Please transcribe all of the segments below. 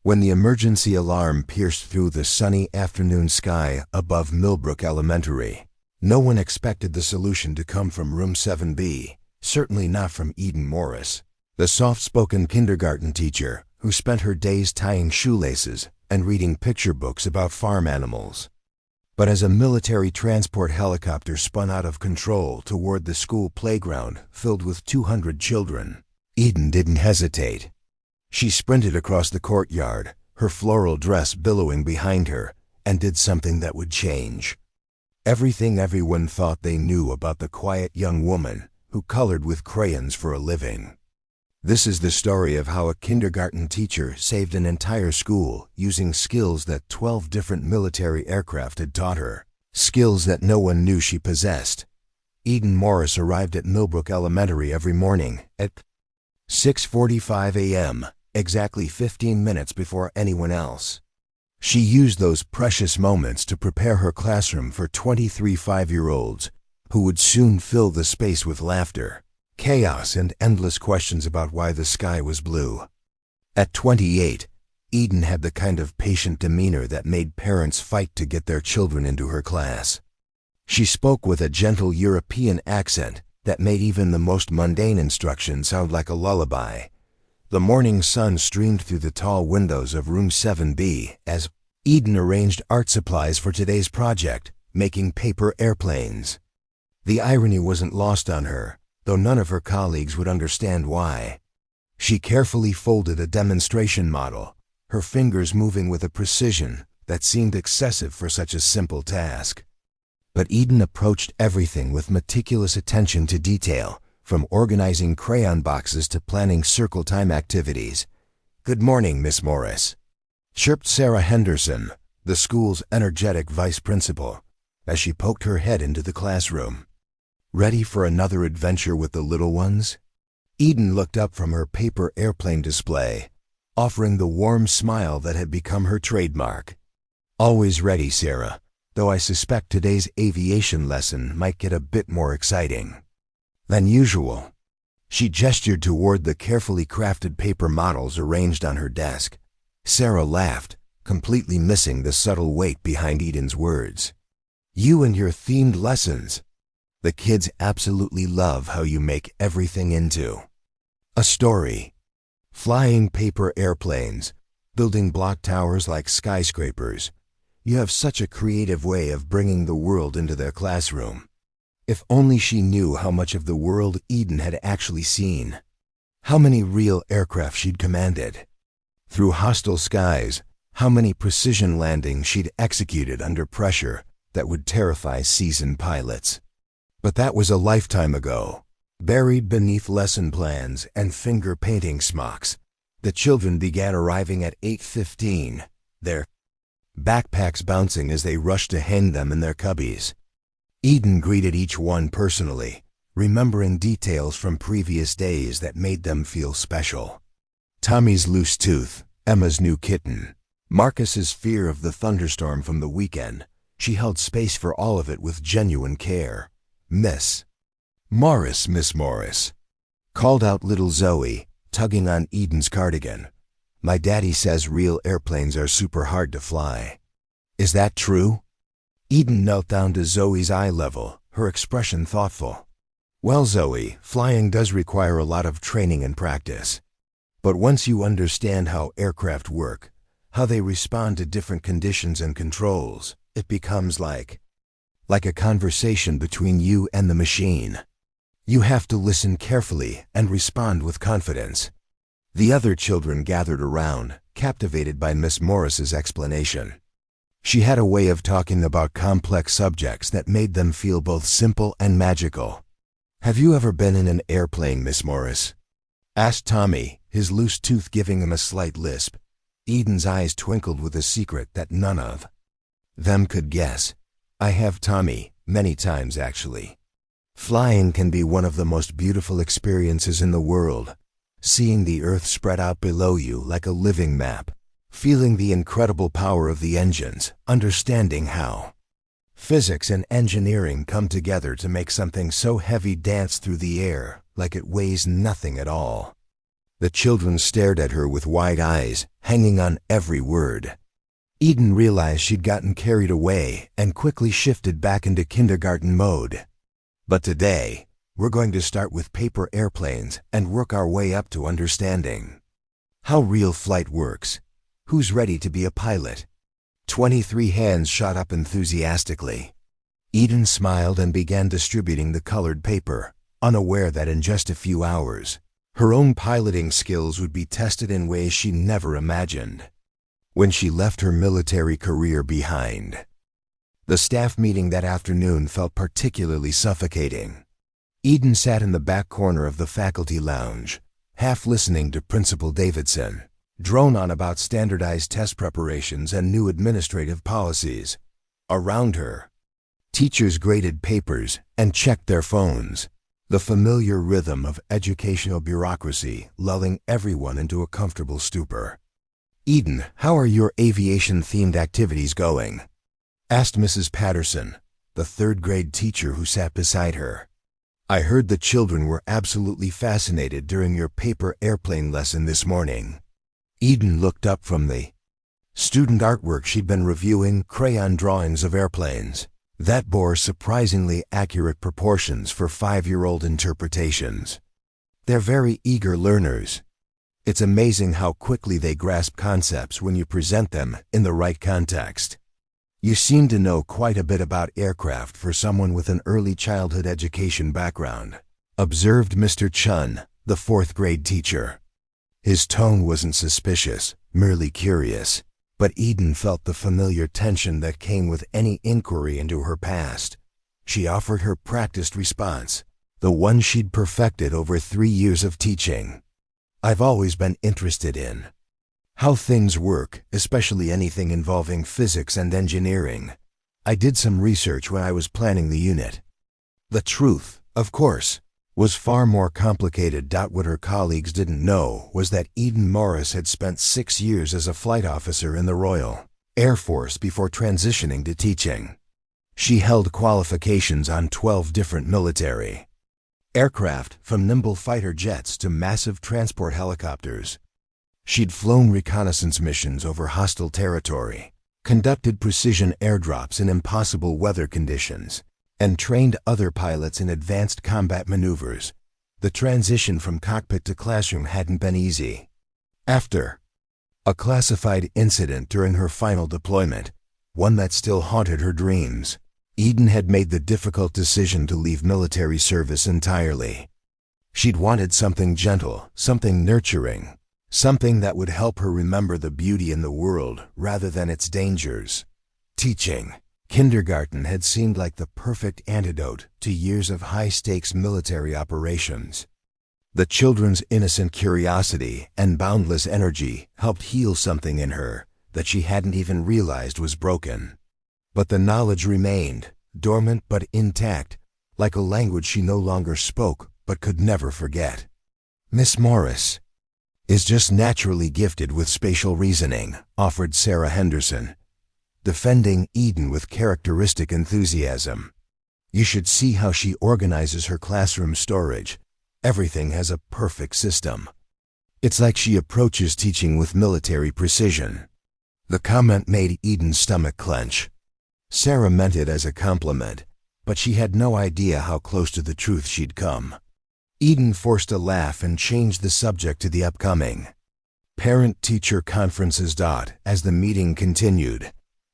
When the emergency alarm pierced through the sunny afternoon sky above Millbrook Elementary, no one expected the solution to come from room 7B, certainly not from Eden Morris, the soft-spoken kindergarten teacher who spent her days tying shoelaces and reading picture books about farm animals. But as a military transport helicopter spun out of control toward the school playground filled with 200 children, Eden didn't hesitate. She sprinted across the courtyard, her floral dress billowing behind her, and did something that would change everything everyone thought they knew about the quiet young woman who colored with crayons for a living. This is the story of how a kindergarten teacher saved an entire school using skills that 12 different military aircraft had taught her, skills that no one knew she possessed. Eden Morris arrived at Millbrook Elementary every morning at 6:45 a.m., exactly 15 minutes before anyone else. She used those precious moments to prepare her classroom for 23 5-year-olds who would soon fill the space with laughter, chaos, and endless questions about why the sky was blue. At 28, Eden had the kind of patient demeanor that made parents fight to get their children into her class. She spoke with a gentle European accent that made even the most mundane instruction sound like a lullaby. The morning sun streamed through the tall windows of room 7B as Eden arranged art supplies for today's project, making paper airplanes. The irony wasn't lost on her, though none of her colleagues would understand why. She carefully folded a demonstration model, her fingers moving with a precision that seemed excessive for such a simple task. But Eden approached everything with meticulous attention to detail, from organizing crayon boxes to planning circle time activities. "Good morning, Miss Morris," chirped Sarah Henderson, the school's energetic vice principal, as she poked her head into the classroom. "Ready for another adventure with the little ones?" Eden looked up from her paper airplane display, offering the warm smile that had become her trademark. "Always ready, Sarah, though I suspect today's aviation lesson might get a bit more exciting than usual." She gestured toward the carefully crafted paper models arranged on her desk. Sarah laughed, completely missing the subtle weight behind Eden's words. "You and your themed lessons. The kids absolutely love how you make everything into a story. Flying paper airplanes, building block towers like skyscrapers. You have such a creative way of bringing the world into their classroom." If only she knew how much of the world Eden had actually seen. How many real aircraft she'd commanded. Through hostile skies, how many precision landings she'd executed under pressure that would terrify seasoned pilots. But that was a lifetime ago. Buried beneath lesson plans and finger painting smocks, the children began arriving at 8:15, their backpacks bouncing as they rushed to hang them in their cubbies. Eden greeted each one personally, remembering details from previous days that made them feel special. Tommy's loose tooth, Emma's new kitten, Marcus's fear of the thunderstorm from the weekend. She held space for all of it with genuine care. Miss Morris, called out little Zoe, tugging on Eden's cardigan. "My daddy says real airplanes are super hard to fly. Is that true?" Eden knelt down to Zoe's eye level, her expression thoughtful. "Well, Zoe, flying does require a lot of training and practice. But once you understand how aircraft work, how they respond to different conditions and controls, it becomes like a conversation between you and the machine. You have to listen carefully and respond with confidence." The other children gathered around, captivated by Miss Morris's explanation. She had a way of talking about complex subjects that made them feel both simple and magical. "Have you ever been in an airplane, Miss Morris?" asked Tommy, his loose tooth giving him a slight lisp. Eden's eyes twinkled with a secret that none of them could guess. "I have, Tommy, many times actually. Flying can be one of the most beautiful experiences in the world. Seeing the earth spread out below you like a living map. Feeling the incredible power of the engines, understanding how physics and engineering come together to make something so heavy dance through the air like it weighs nothing at all." The children stared at her with wide eyes, hanging on every word. Eden realized she'd gotten carried away and quickly shifted back into kindergarten mode. But today, we're going to start with paper airplanes and work our way up to understanding how real flight works. Who's ready to be a pilot? 23 hands shot up enthusiastically. Eden smiled and began distributing the colored paper, unaware that in just a few hours, her own piloting skills would be tested in ways she never imagined. When she left her military career behind, the staff meeting that afternoon felt particularly suffocating. Eden sat in the back corner of the faculty lounge, half listening to Principal Davidson drone on about standardized test preparations and new administrative policies. Around her, teachers graded papers and checked their phones, the familiar rhythm of educational bureaucracy lulling everyone into a comfortable stupor. "Eden, how are your aviation-themed activities going?" asked Mrs. Patterson, the third-grade teacher who sat beside her. "I heard the children were absolutely fascinated during your paper airplane lesson this morning." Eden looked up from the student artwork she'd been reviewing, crayon drawings of airplanes that bore surprisingly accurate proportions for 5-year-old interpretations. "They're very eager learners. It's amazing how quickly they grasp concepts when you present them in the right context. You seem to know quite a bit about aircraft for someone with an early childhood education background," observed Mr. Chun, the 4th-grade teacher. His tone wasn't suspicious, merely curious, but Eden felt the familiar tension that came with any inquiry into her past. She offered her practiced response, the one she'd perfected over 3 years of teaching. "I've always been interested in how things work, especially anything involving physics and engineering. I did some research when I was planning the unit." The truth, of course, was far more complicated. What her colleagues didn't know was that Eden Morris had spent 6 years as a flight officer in the Royal Air Force before transitioning to teaching. She held qualifications on 12 different military aircraft, from nimble fighter jets to massive transport helicopters. She'd flown reconnaissance missions over hostile territory, conducted precision airdrops in impossible weather conditions, and trained other pilots in advanced combat maneuvers. The transition from cockpit to classroom hadn't been easy. After a classified incident during her final deployment, one that still haunted her dreams, Eden had made the difficult decision to leave military service entirely. She'd wanted something gentle, something nurturing, something that would help her remember the beauty in the world rather than its dangers. Teaching kindergarten had seemed like the perfect antidote to years of high-stakes military operations. The children's innocent curiosity and boundless energy helped heal something in her that she hadn't even realized was broken. But the knowledge remained, dormant but intact, like a language she no longer spoke but could never forget. "Miss Morris is just naturally gifted with spatial reasoning," offered Sarah Henderson, defending Eden with characteristic enthusiasm. "You should see how she organizes her classroom storage. Everything has a perfect system. It's like she approaches teaching with military precision." The comment made Eden's stomach clench. Sarah meant it as a compliment, but she had no idea how close to the truth she'd come. Eden forced a laugh and changed the subject to the upcoming parent-teacher conferences. As the meeting continued,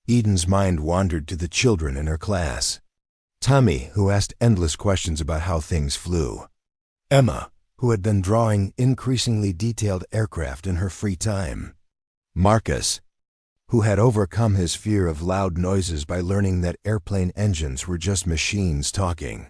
Eden's mind wandered to the children in her class. Tommy, who asked endless questions about how things flew. Emma, who had been drawing increasingly detailed aircraft in her free time. Marcus, who had overcome his fear of loud noises by learning that airplane engines were just machines talking.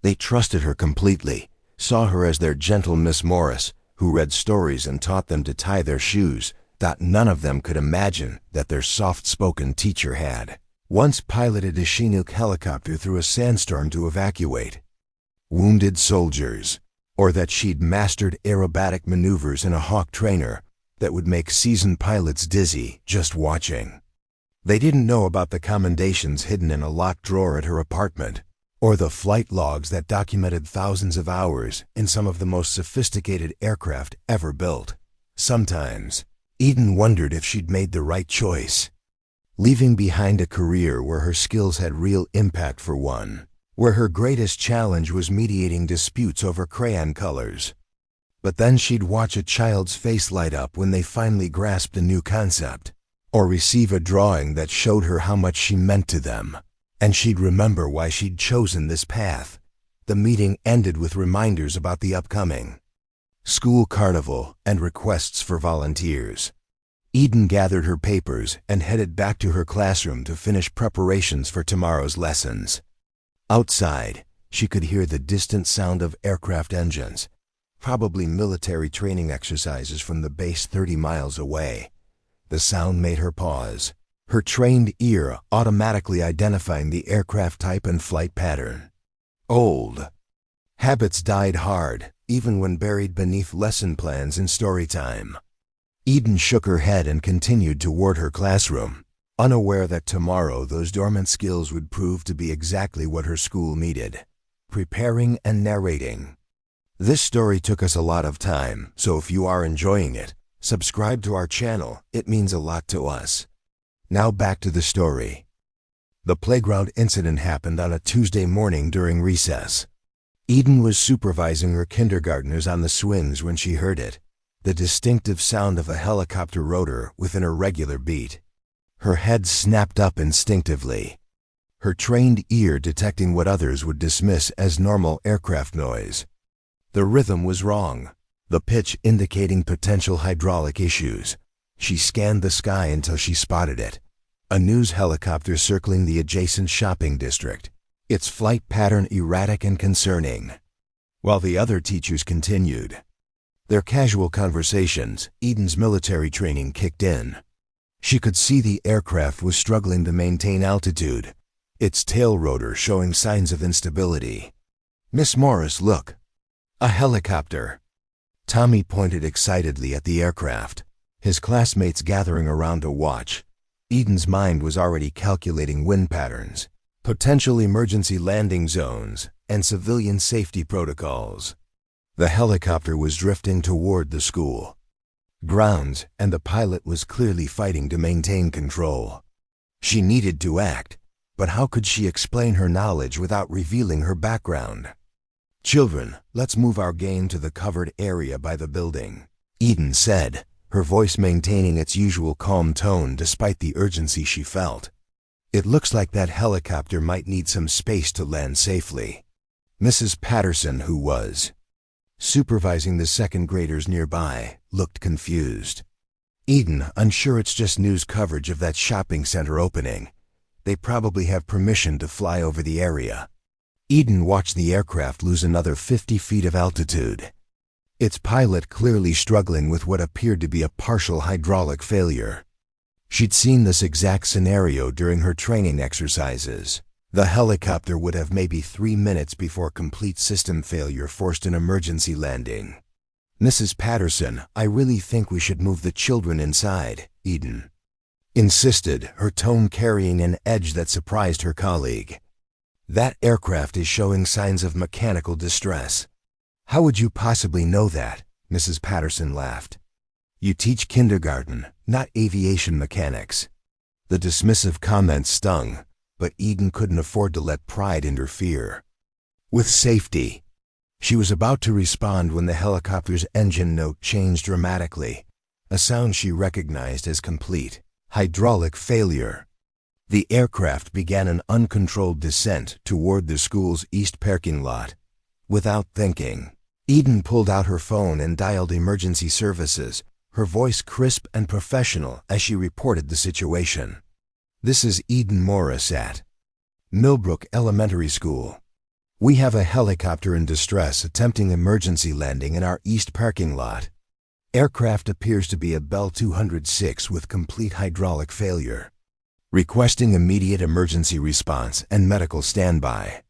They trusted her completely, saw her as their gentle Miss Morris, who read stories and taught them to tie their shoes. None of them could imagine that their soft-spoken teacher had once piloted a Chinook helicopter through a sandstorm to evacuate wounded soldiers, or that she'd mastered aerobatic maneuvers in a Hawk trainer that would make seasoned pilots dizzy just watching. They didn't know about the commendations hidden in a locked drawer at her apartment, or the flight logs that documented thousands of hours in some of the most sophisticated aircraft ever built. Sometimes, Eden wondered if she'd made the right choice, leaving behind a career where her skills had real impact for one, where her greatest challenge was mediating disputes over crayon colors. But then she'd watch a child's face light up when they finally grasped a new concept, or receive a drawing that showed her how much she meant to them, and she'd remember why she'd chosen this path. The meeting ended with reminders about the upcoming school carnival and requests for volunteers. Eden gathered her papers and headed back to her classroom to finish preparations for tomorrow's lessons. Outside, she could hear the distant sound of aircraft engines, probably military training exercises from the base 30 miles away. The sound made her pause, her trained ear automatically identifying the aircraft type and flight pattern. Old habits died hard, even when buried beneath lesson plans and story time. Eden shook her head and continued toward her classroom, unaware that tomorrow those dormant skills would prove to be exactly what her school needed: preparing and narrating. This story took us a lot of time, so if you are enjoying it, subscribe to our channel. It means a lot to us. Now back to the story. The playground incident happened on a Tuesday morning during recess. Eden was supervising her kindergartners on the swings when she heard it, the distinctive sound of a helicopter rotor within a regular beat. Her head snapped up instinctively, her trained ear detecting what others would dismiss as normal aircraft noise. The rhythm was wrong, the pitch indicating potential hydraulic issues. She scanned the sky until she spotted it: a news helicopter circling the adjacent shopping district, its flight pattern erratic and concerning. While the other teachers continued their casual conversations, Eden's military training kicked in. She could see the aircraft was struggling to maintain altitude, its tail rotor showing signs of instability. "Miss Morris, look! A helicopter!" Tommy pointed excitedly at the aircraft, his classmates gathering around to watch. Eden's mind was already calculating wind patterns, potential emergency landing zones, and civilian safety protocols. The helicopter was drifting toward the school grounds, and the pilot was clearly fighting to maintain control. She needed to act, but how could she explain her knowledge without revealing her background? "Children, let's move our game to the covered area by the building," Eden said, her voice maintaining its usual calm tone despite the urgency she felt. "It looks like that helicopter might need some space to land safely." Mrs. Patterson, who was supervising the second graders nearby, looked confused. "Eden, I'm sure it's just news coverage of that shopping center opening. They probably have permission to fly over the area." Eden watched the aircraft lose another 50 feet of altitude, its pilot clearly struggling with what appeared to be a partial hydraulic failure. She'd seen this exact scenario during her training exercises. The helicopter would have maybe 3 minutes before complete system failure forced an emergency landing. "Mrs. Patterson, I really think we should move the children inside," Eden insisted, her tone carrying an edge that surprised her colleague. "That aircraft is showing signs of mechanical distress." "How would you possibly know that?" Mrs. Patterson laughed. "You teach kindergarten, not aviation mechanics." The dismissive comment stung, but Eden couldn't afford to let pride interfere with safety. She was about to respond when the helicopter's engine note changed dramatically, a sound she recognized as complete hydraulic failure. The aircraft began an uncontrolled descent toward the school's east parking lot. Without thinking, Eden pulled out her phone and dialed emergency services, her voice crisp and professional as she reported the situation. "This is Eden Morris at Millbrook Elementary School. We have a helicopter in distress attempting emergency landing in our east parking lot. Aircraft appears to be a Bell 206 with complete hydraulic failure. Requesting immediate emergency response and medical standby."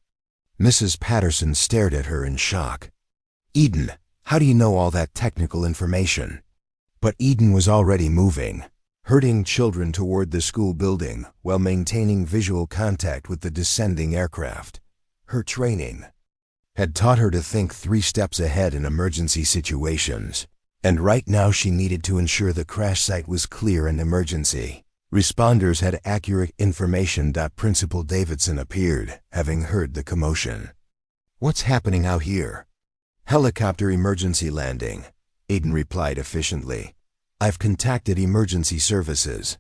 Mrs. Patterson stared at her in shock. "Eden, how do you know all that technical information?" But Eden was already moving, herding children toward the school building while maintaining visual contact with the descending aircraft. Her training had taught her to think 3 steps ahead in emergency situations, and right now she needed to ensure the crash site was clear and emergency responders had accurate information. Principal Davidson appeared, having heard the commotion. "What's happening out here?" "Helicopter emergency landing," Aiden replied efficiently. "I've contacted emergency services.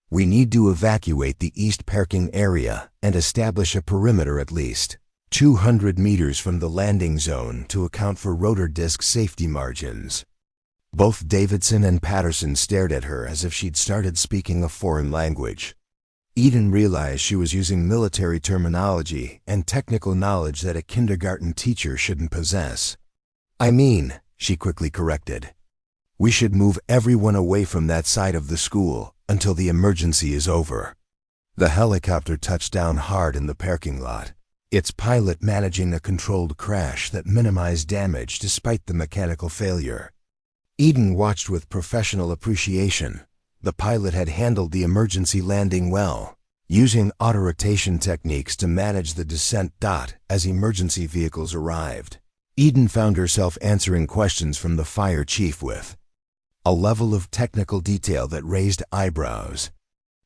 We need to evacuate the east parking area and establish a perimeter at least 200 meters from the landing zone to account for rotor disc safety margins." Both Davidson and Patterson stared at her as if she'd started speaking a foreign language. Eden realized she was using military terminology and technical knowledge that a kindergarten teacher shouldn't possess. "I mean," she quickly corrected, "we should move everyone away from that side of the school until the emergency is over." The helicopter touched down hard in the parking lot, its pilot managing a controlled crash that minimized damage despite the mechanical failure. Eden watched with professional appreciation. The pilot had handled the emergency landing well, using auto-rotation techniques to manage the descent. As emergency vehicles arrived, Eden found herself answering questions from the fire chief with a level of technical detail that raised eyebrows.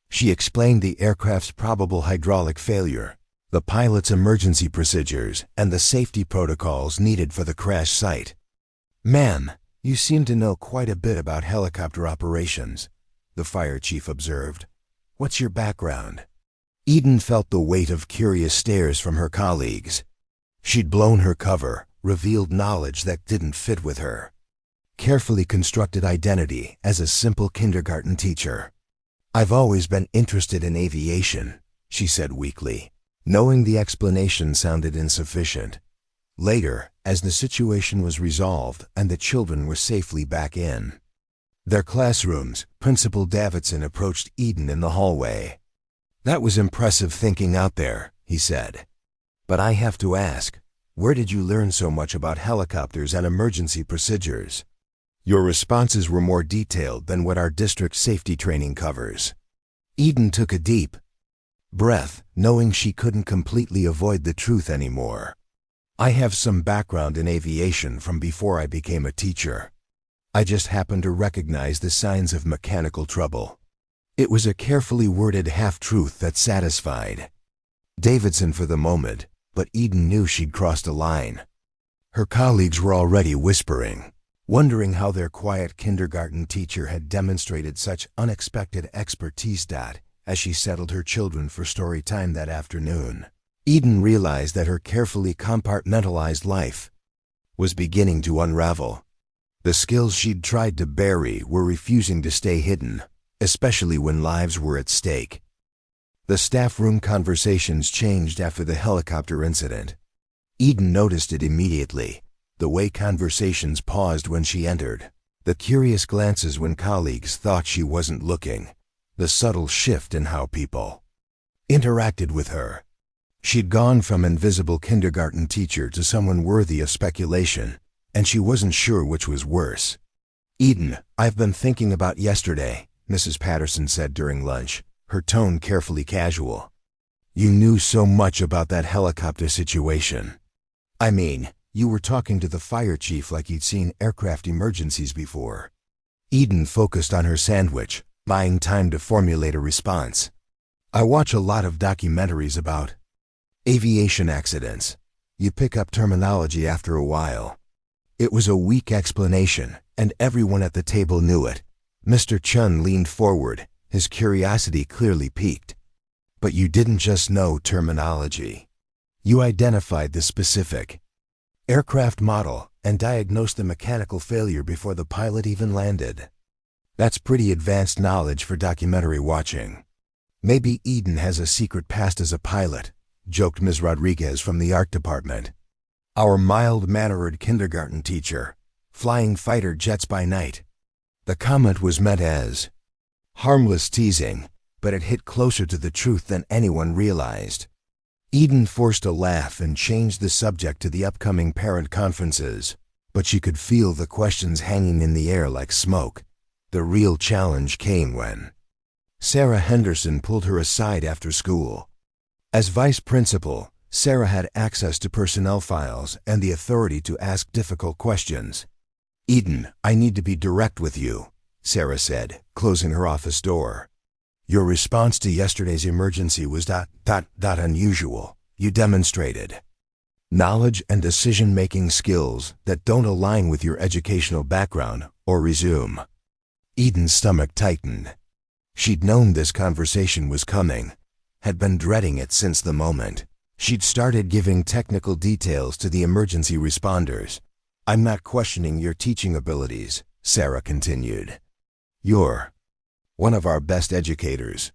She explained the aircraft's probable hydraulic failure, the pilot's emergency procedures, and the safety protocols needed for the crash site. "Ma'am, you seem to know quite a bit about helicopter operations," the fire chief observed. "What's your background?" Eden felt the weight of curious stares from her colleagues. She'd blown her cover, revealed knowledge that didn't fit with her carefully constructed identity as a simple kindergarten teacher. "I've always been interested in aviation," she said weakly, knowing the explanation sounded insufficient. Later, as the situation was resolved and the children were safely back in their classrooms, Principal Davidson approached Eden in the hallway. "That was impressive thinking out there," he said. "But I have to ask, where did you learn so much about helicopters and emergency procedures? Your responses were more detailed than what our district safety training covers." Eden took a deep breath, knowing she couldn't completely avoid the truth anymore. "I have some background in aviation from before I became a teacher. I just happened to recognize the signs of mechanical trouble." It was a carefully worded half-truth that satisfied Davidson for the moment, but Eden knew she'd crossed a line. Her colleagues were already whispering, wondering how their quiet kindergarten teacher had demonstrated such unexpected expertise. As she settled her children for story time that afternoon, Eden realized that her carefully compartmentalized life was beginning to unravel. The skills she'd tried to bury were refusing to stay hidden, especially when lives were at stake. The staff room conversations changed after the helicopter incident. Eden noticed it immediately, the way conversations paused when she entered, the curious glances when colleagues thought she wasn't looking, the subtle shift in how people interacted with her. She'd gone from invisible kindergarten teacher to someone worthy of speculation, and she wasn't sure which was worse. "Eden, I've been thinking about yesterday," Mrs. Patterson said during lunch, her tone carefully casual. "You knew so much about that helicopter situation. I mean, you were talking to the fire chief like you'd seen aircraft emergencies before." Eden focused on her sandwich, buying time to formulate a response. "I watch a lot of documentaries about aviation accidents. You pick up terminology after a while." It was a weak explanation, and everyone at the table knew it. Mr. Chun leaned forward, his curiosity clearly piqued. "But you didn't just know terminology. You identified the specific aircraft model and diagnosed the mechanical failure before the pilot even landed. That's pretty advanced knowledge for documentary watching." "Maybe Eden has a secret past as a pilot," joked Ms. Rodriguez from the art department. "Our mild-mannered kindergarten teacher, flying fighter jets by night." The comment was meant as harmless teasing, but it hit closer to the truth than anyone realized. Eden forced a laugh and changed the subject to the upcoming parent conferences, but she could feel the questions hanging in the air like smoke. The real challenge came when Sarah Henderson pulled her aside after school. As vice principal, Sarah had access to personnel files and the authority to ask difficult questions. "Eden, I need to be direct with you," Sarah said, closing her office door. "Your response to yesterday's emergency was unusual. You demonstrated knowledge and decision-making skills that don't align with your educational background or resume." Eden's stomach tightened. She'd known this conversation was coming, had been dreading it since the moment. She'd started giving technical details to the emergency responders. "I'm not questioning your teaching abilities," Sarah continued. "You're one of our best educators.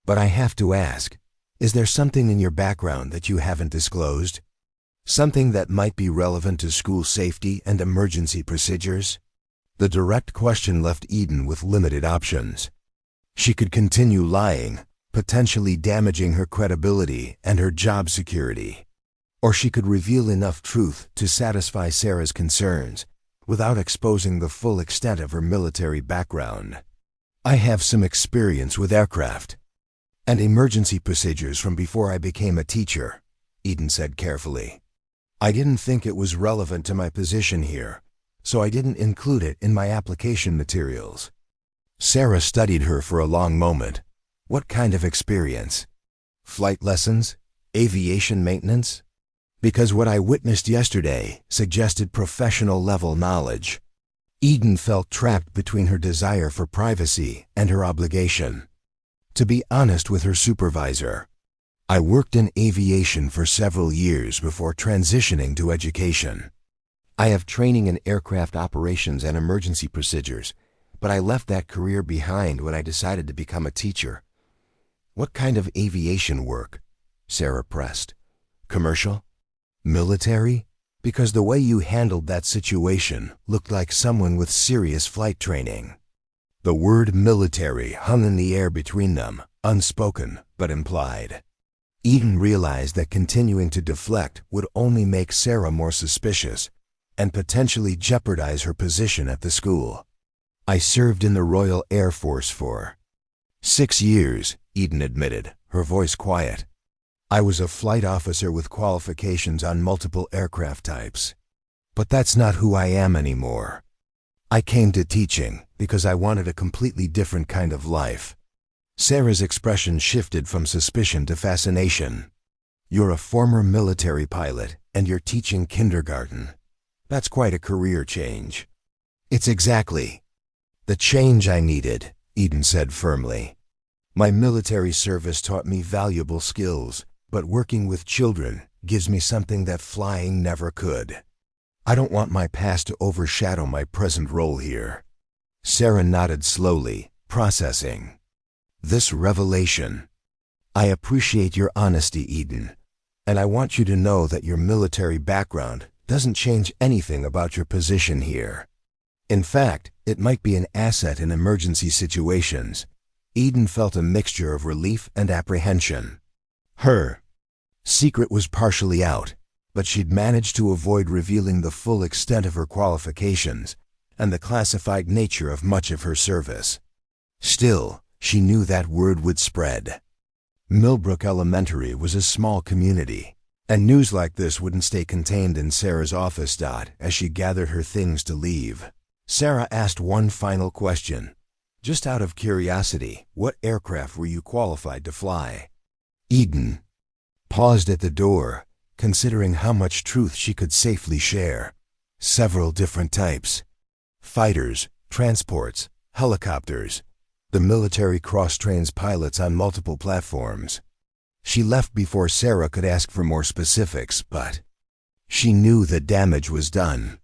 But I have to ask, is there something in your background that you haven't disclosed? Something that might be relevant to school safety and emergency procedures?" The direct question left Eden with limited options. She could continue lying, potentially damaging her credibility and her job security. Or she could reveal enough truth to satisfy Sarah's concerns without exposing the full extent of her military background. "I have some experience with aircraft and emergency procedures from before I became a teacher," Eden said carefully. "I didn't think it was relevant to my position here, so I didn't include it in my application materials." Sarah studied her for a long moment. "What kind of experience? Flight lessons? Aviation maintenance?" "Because what I witnessed yesterday suggested professional-level knowledge." Eden felt trapped between her desire for privacy and her obligation to be honest with her supervisor. "I worked in aviation for several years before transitioning to education. I have training in aircraft operations and emergency procedures, but I left that career behind when I decided to become a teacher." "What kind of aviation work?" Sarah pressed. "Commercial? Military? Because the way you handled that situation looked like someone with serious flight training." The word military hung in the air between them, unspoken but implied. Eden realized that continuing to deflect would only make Sarah more suspicious and potentially jeopardize her position at the school. "I served in the Royal Air Force for 6 years, Eden admitted, her voice quiet. "I was a flight officer with qualifications on multiple aircraft types. But that's not who I am anymore. I came to teaching because I wanted a completely different kind of life." Sarah's expression shifted from suspicion to fascination. "You're a former military pilot and you're teaching kindergarten. That's quite a career change." "It's exactly the change I needed," Eden said firmly. "My military service taught me valuable skills, but working with children gives me something that flying never could. I don't want my past to overshadow my present role here." Sarah nodded slowly, processing this revelation. "I appreciate your honesty, Eden, and I want you to know that your military background doesn't change anything about your position here. In fact, it might be an asset in emergency situations." Eden felt a mixture of relief and apprehension. Her secret was partially out, but she'd managed to avoid revealing the full extent of her qualifications and the classified nature of much of her service. Still, she knew that word would spread. Millbrook Elementary was a small community, and news like this wouldn't stay contained in Sarah's office. As she gathered her things to leave, Sarah asked one final question. "Just out of curiosity, what aircraft were you qualified to fly?" Eden paused at the door, considering how much truth she could safely share. "Several different types. Fighters, transports, helicopters. The military cross-trains pilots on multiple platforms." She left before Sarah could ask for more specifics, but she knew the damage was done.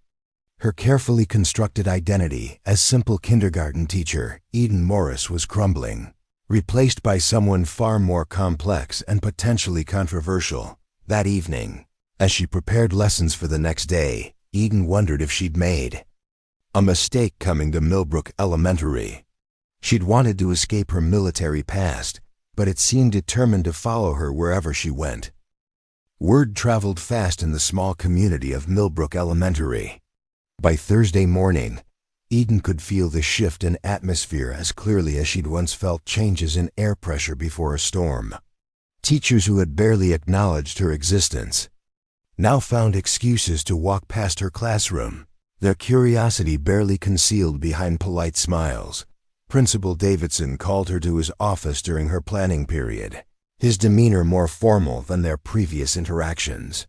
Her carefully constructed identity as simple kindergarten teacher, Eden Morris, was crumbling, replaced by someone far more complex and potentially controversial. That evening, as she prepared lessons for the next day, Eden wondered if she'd made a mistake coming to Millbrook Elementary. She'd wanted to escape her military past, but it seemed determined to follow her wherever she went. Word traveled fast in the small community of Millbrook Elementary. By Thursday morning, Eden could feel the shift in atmosphere as clearly as she'd once felt changes in air pressure before a storm. Teachers who had barely acknowledged her existence now found excuses to walk past her classroom, their curiosity barely concealed behind polite smiles. Principal Davidson called her to his office during her planning period, his demeanor more formal than their previous interactions.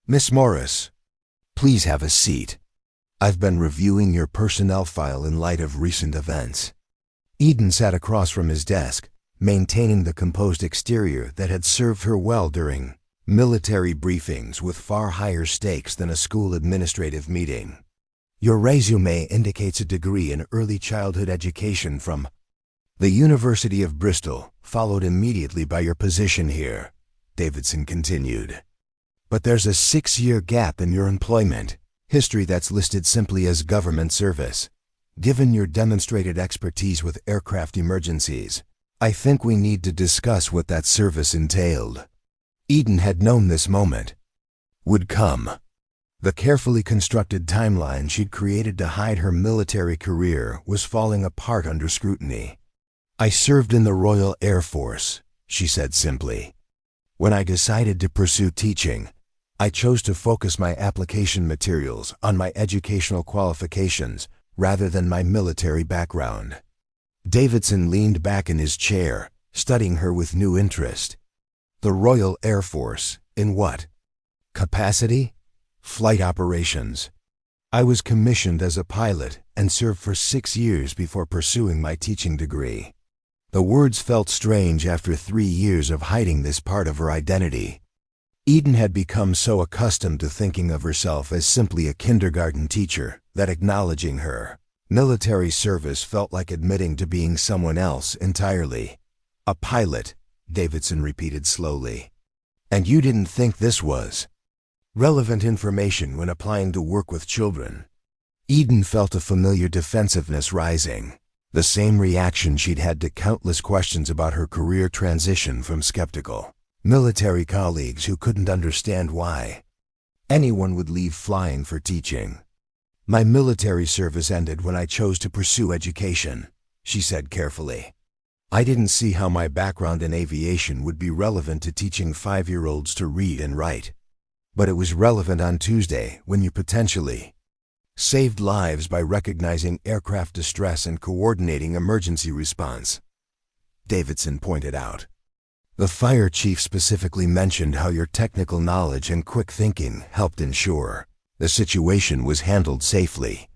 "Miss Morris, please have a seat. I've been reviewing your personnel file in light of recent events." Eden sat across from his desk, maintaining the composed exterior that had served her well during military briefings with far higher stakes than a school administrative meeting. "Your resume indicates a degree in early childhood education from the University of Bristol, followed immediately by your position here," Davidson continued. "But there's a 6-year gap in your employment history that's listed simply as government service. Given your demonstrated expertise with aircraft emergencies, I think we need to discuss what that service entailed." Eden had known this moment would come. The carefully constructed timeline she'd created to hide her military career was falling apart under scrutiny. "I served in the Royal Air Force," she said simply. "When I decided to pursue teaching, I chose to focus my application materials on my educational qualifications rather than my military background." Davidson leaned back in his chair, studying her with new interest. "The Royal Air Force, in what capacity?" "Flight operations. I was commissioned as a pilot and served for 6 years before pursuing my teaching degree." The words felt strange after 3 years of hiding this part of her identity. Eden had become so accustomed to thinking of herself as simply a kindergarten teacher that acknowledging her military service felt like admitting to being someone else entirely. "A pilot," Davidson repeated slowly. "And you didn't think this was relevant information when applying to work with children?" Eden felt a familiar defensiveness rising, the same reaction she'd had to countless questions about her career transition from skeptical military colleagues who couldn't understand why anyone would leave flying for teaching. "My military service ended when I chose to pursue education," she said carefully. "I didn't see how my background in aviation would be relevant to teaching 5-year-olds to read and write. But it was relevant on Tuesday when you potentially saved lives by recognizing aircraft distress and coordinating emergency response," Davidson pointed out. "The fire chief specifically mentioned how your technical knowledge and quick thinking helped ensure the situation was handled safely."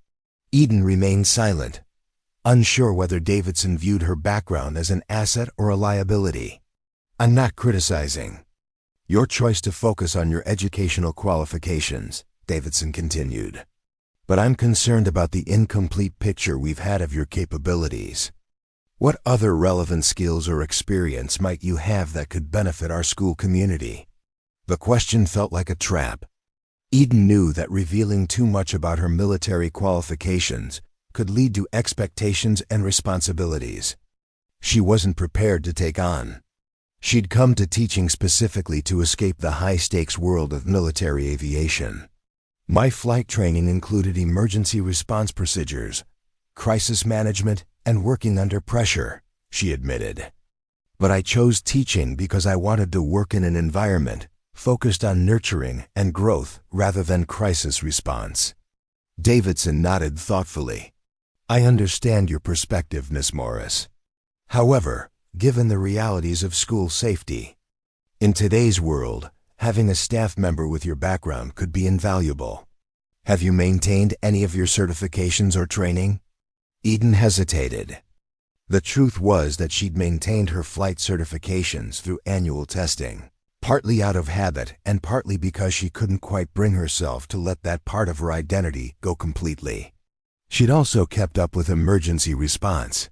Eden remained silent, unsure whether Davidson viewed her background as an asset or a liability. "I'm not criticizing your choice to focus on your educational qualifications," Davidson continued. "But I'm concerned about the incomplete picture we've had of your capabilities. What other relevant skills or experience might you have that could benefit our school community?" The question felt like a trap. Eden knew that revealing too much about her military qualifications could lead to expectations and responsibilities she wasn't prepared to take on. She'd come to teaching specifically to escape the high-stakes world of military aviation. "My flight training included emergency response procedures, crisis management, and working under pressure," she admitted. "But I chose teaching because I wanted to work in an environment focused on nurturing and growth rather than crisis response." Davidson nodded thoughtfully. "I understand your perspective, Miss Morris. However, given the realities of school safety, in today's world, having a staff member with your background could be invaluable. Have you maintained any of your certifications or training?" Eden hesitated. The truth was that she'd maintained her flight certifications through annual testing, partly out of habit and partly because she couldn't quite bring herself to let that part of her identity go completely. She'd also kept up with emergency response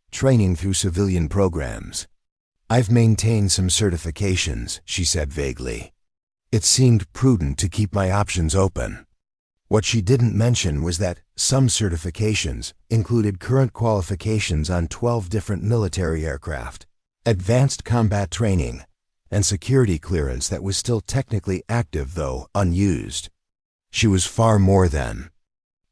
training through civilian programs. "I've maintained some certifications," she said vaguely. "It seemed prudent to keep my options open." What she didn't mention was that some certifications included current qualifications on 12 different military aircraft, advanced combat training, and security clearance that was still technically active though unused. She was far more than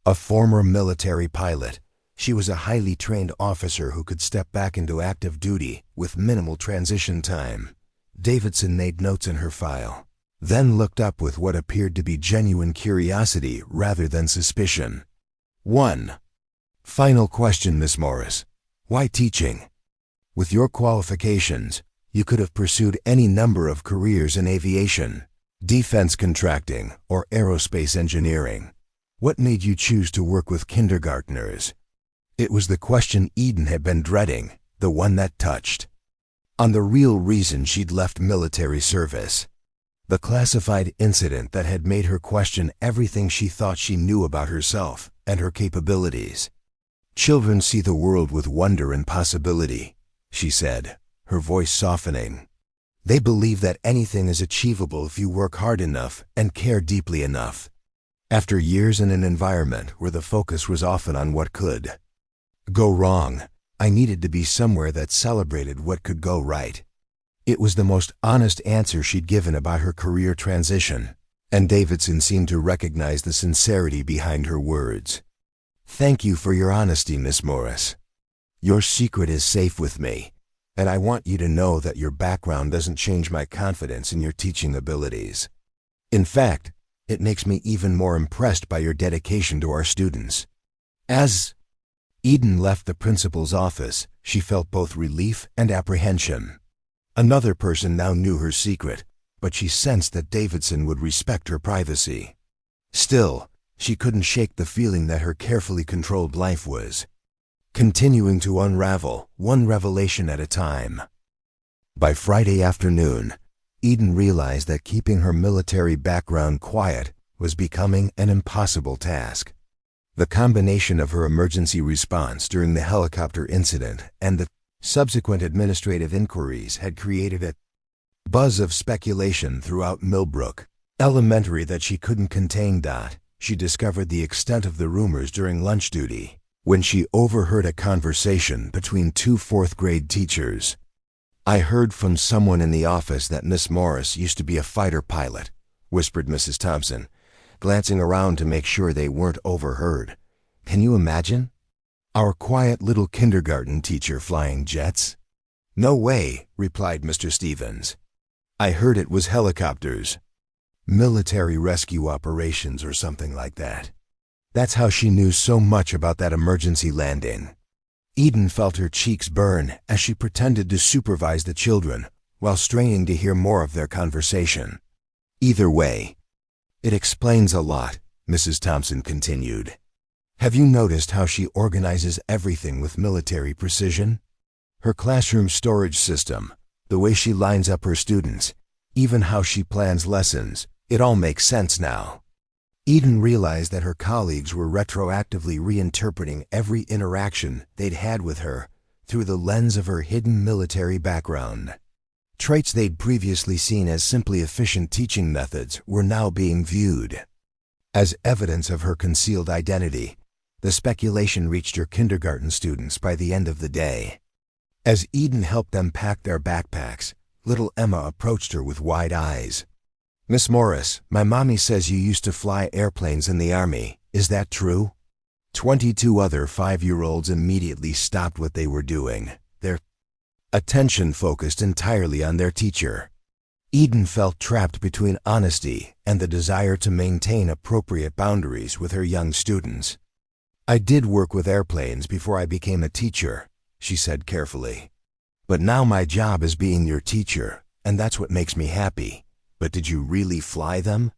a former military pilot. She was a highly trained officer who could step back into active duty with minimal transition time. Davidson made notes in her file, then looked up with what appeared to be genuine curiosity rather than suspicion. 1. Final question, Miss Morris. Why teaching? With your qualifications, you could have pursued any number of careers in aviation, defense contracting, or aerospace engineering. What made you choose to work with kindergartners? It was the question Eden had been dreading, the one that touched on the real reason she'd left military service. The classified incident that had made her question everything she thought she knew about herself and her capabilities. Children see the world with wonder and possibility, she said, her voice softening. They believe that anything is achievable if you work hard enough and care deeply enough. After years in an environment where the focus was often on what could go wrong, I needed to be somewhere that celebrated what could go right. It was the most honest answer she'd given about her career transition, and Davidson seemed to recognize the sincerity behind her words. Thank you for your honesty, Miss Morris. Your secret is safe with me, and I want you to know that your background doesn't change my confidence in your teaching abilities. In fact, it makes me even more impressed by your dedication to our students. As Eden left the principal's office, she felt both relief and apprehension. Another person now knew her secret, but she sensed that Davidson would respect her privacy. Still, she couldn't shake the feeling that her carefully controlled life was continuing to unravel, one revelation at a time. By Friday afternoon, Eden realized that keeping her military background quiet was becoming an impossible task. The combination of her emergency response during the helicopter incident and the subsequent administrative inquiries had created a buzz of speculation throughout Millbrook Elementary that she couldn't contain. She discovered the extent of the rumors during lunch duty, when she overheard a conversation between two fourth-grade teachers. I heard from someone in the office that Miss Morris used to be a fighter pilot, whispered Mrs. Thompson, glancing around to make sure they weren't overheard. Can you imagine? Our quiet little kindergarten teacher flying jets? No way, replied Mr. Stevens. I heard it was helicopters. Military rescue operations or something like that. That's how she knew so much about that emergency landing. Eden felt her cheeks burn as she pretended to supervise the children while straining to hear more of their conversation. Either way, it explains a lot, Mrs. Thompson continued. Have you noticed how she organizes everything with military precision? Her classroom storage system, the way she lines up her students, even how she plans lessons, it all makes sense now. Eden realized that her colleagues were retroactively reinterpreting every interaction they'd had with her through the lens of her hidden military background. Traits they'd previously seen as simply efficient teaching methods were now being viewed as evidence of her concealed identity. The speculation reached her kindergarten students by the end of the day. As Eden helped them pack their backpacks, little Emma approached her with wide eyes. Miss Morris, my mommy says you used to fly airplanes in the Army. Is that true? 22 other 5-year-olds immediately stopped what they were doing, their attention focused entirely on their teacher. Eden felt trapped between honesty and the desire to maintain appropriate boundaries with her young students. I did work with airplanes before I became a teacher, she said carefully. But now my job is being your teacher, and that's what makes me happy. But did you really fly them?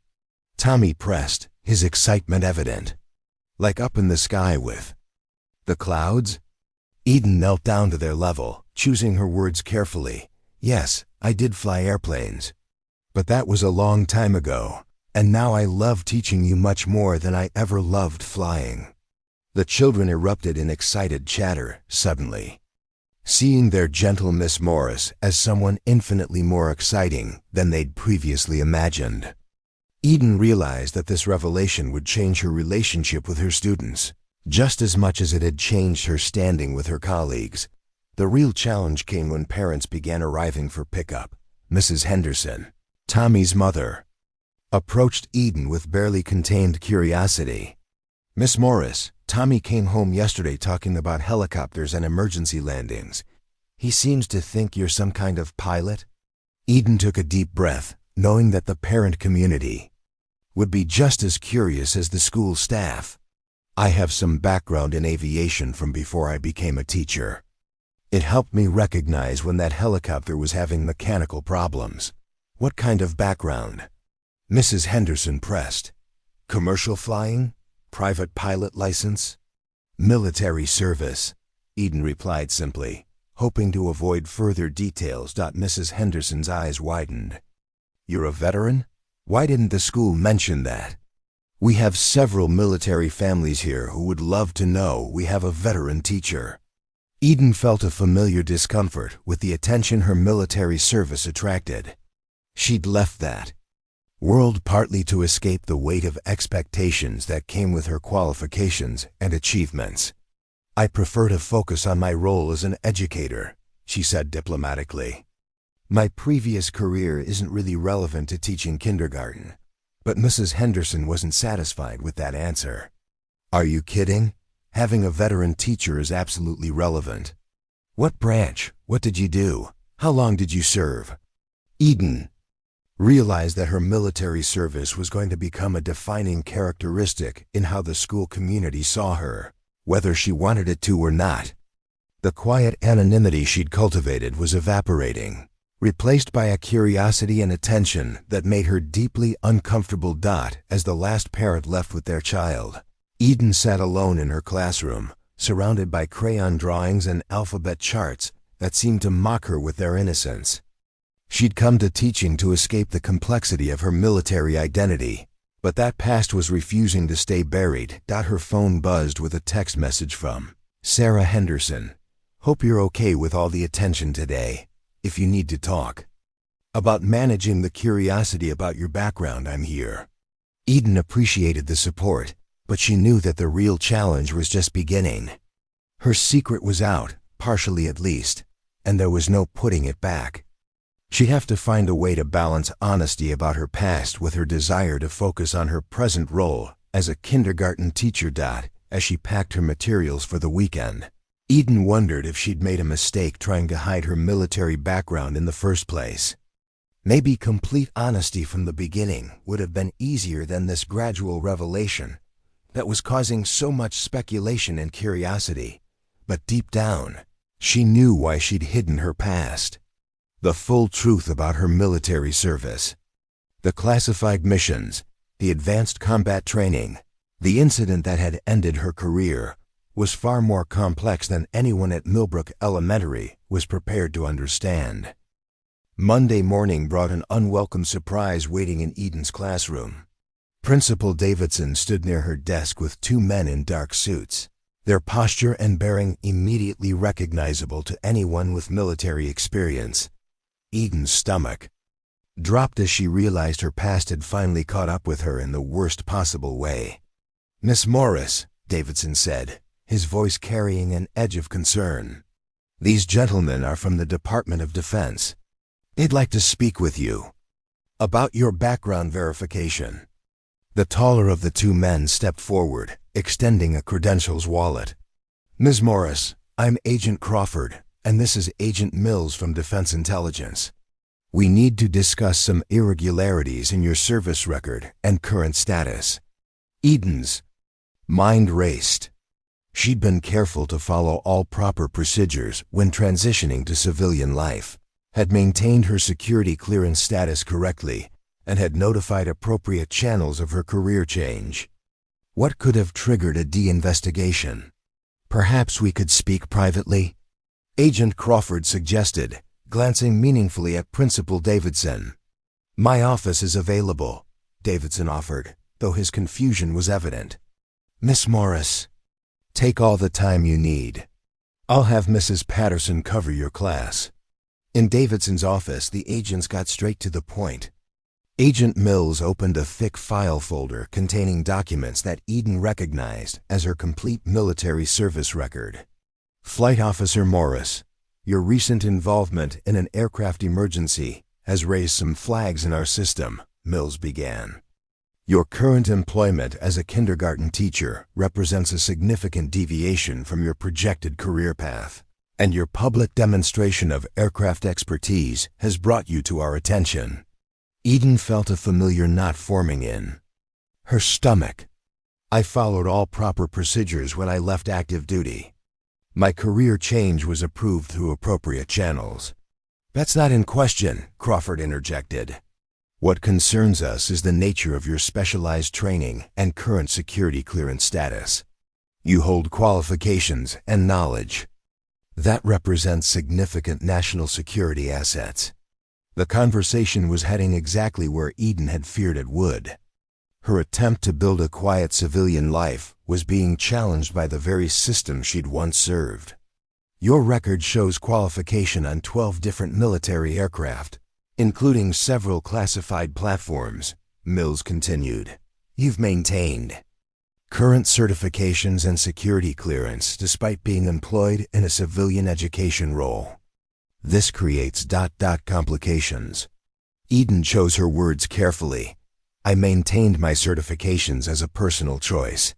Tommy pressed, his excitement evident. Like up in the sky with the clouds? Eden knelt down to their level, choosing her words carefully. Yes, I did fly airplanes. But that was a long time ago, and now I love teaching you much more than I ever loved flying. The children erupted in excited chatter suddenly, seeing their gentle Miss Morris as someone infinitely more exciting than they'd previously imagined. Eden realized that this revelation would change her relationship with her students, just as much as it had changed her standing with her colleagues. The real challenge came when parents began arriving for pickup. Mrs. Henderson, Tommy's mother, approached Eden with barely contained curiosity. Miss Morris, Tommy came home yesterday talking about helicopters and emergency landings. He seems to think you're some kind of pilot. Eden took a deep breath, knowing that the parent community would be just as curious as the school staff. I have some background in aviation from before I became a teacher. It helped me recognize when that helicopter was having mechanical problems. What kind of background? Mrs. Henderson pressed. Commercial flying? Private pilot license? Military service, Eden replied simply, hoping to avoid further details. Mrs. Henderson's eyes widened. You're a veteran? Why didn't the school mention that? We have several military families here who would love to know we have a veteran teacher. Eden felt a familiar discomfort with the attention her military service attracted. She'd left that world partly to escape the weight of expectations that came with her qualifications and achievements. I prefer to focus on my role as an educator, she said diplomatically. My previous career isn't really relevant to teaching kindergarten. But Mrs. Henderson wasn't satisfied with that answer. Are you kidding? Having a veteran teacher is absolutely relevant. What branch? What did you do? How long did you serve? Eden realized that her military service was going to become a defining characteristic in how the school community saw her, whether she wanted it to or not. The quiet anonymity she'd cultivated was evaporating, replaced by a curiosity and attention that made her deeply uncomfortable. As the last parent left with their child, Eden sat alone in her classroom, surrounded by crayon drawings and alphabet charts that seemed to mock her with their innocence. She'd come to teaching to escape the complexity of her military identity, but that past was refusing to stay buried. Her phone buzzed with a text message from Sarah Henderson. Hope you're okay with all the attention today. If you need to talk about managing the curiosity about your background, I'm here. Eden appreciated the support, but she knew that the real challenge was just beginning. Her secret was out, partially at least, and there was no putting it back. She'd have to find a way to balance honesty about her past with her desire to focus on her present role as a kindergarten teacher. As she packed her materials for the weekend, Eden wondered if she'd made a mistake trying to hide her military background in the first place. Maybe complete honesty from the beginning would have been easier than this gradual revelation that was causing so much speculation and curiosity. But deep down, she knew why she'd hidden her past. The full truth about her military service. The classified missions, the advanced combat training, the incident that had ended her career was far more complex than anyone at Millbrook Elementary was prepared to understand. Monday morning brought an unwelcome surprise waiting in Eden's classroom. Principal Davidson stood near her desk with two men in dark suits, their posture and bearing immediately recognizable to anyone with military experience. Eden's stomach dropped as she realized her past had finally caught up with her in the worst possible way. Miss Morris, Davidson said, his voice carrying an edge of concern. These gentlemen are from the Department of Defense. They'd like to speak with you about your background verification. The taller of the two men stepped forward, extending a credentials wallet. Ms. Morris, I'm Agent Crawford, and this is Agent Mills from Defense Intelligence. We need to discuss some irregularities in your service record and current status. Eden's mind raced. She'd been careful to follow all proper procedures when transitioning to civilian life, had maintained her security clearance status correctly, and had notified appropriate channels of her career change. What could have triggered a de-investigation? Perhaps we could speak privately? Agent Crawford suggested, glancing meaningfully at Principal Davidson. My office is available, Davidson offered, though his confusion was evident. Miss Morris, take all the time you need. I'll have Mrs. Patterson cover your class. In Davidson's office, the agents got straight to the point. Agent Mills opened a thick file folder containing documents that Eden recognized as her complete military service record. Flight Officer Morris, your recent involvement in an aircraft emergency has raised some flags in our system, Mills began. Your current employment as a kindergarten teacher represents a significant deviation from your projected career path. and your public demonstration of aircraft expertise has brought you to our attention." Eden felt a familiar knot forming in her stomach. "I followed all proper procedures when I left active duty. My career change was approved through appropriate channels." "That's not in question," Crawford interjected. "What concerns us is the nature of your specialized training and current security clearance status. You hold qualifications and knowledge that represents significant national security assets." The conversation was heading exactly where Eden had feared it would. Her attempt to build a quiet civilian life was being challenged by the very system she'd once served. "Your record shows qualification on 12 different military aircraft, including several classified platforms," Mills continued. "You've maintained current certifications and security clearance despite being employed in a civilian education role. This creates ... complications." Eden chose her words carefully. "I maintained my certifications as a personal choice.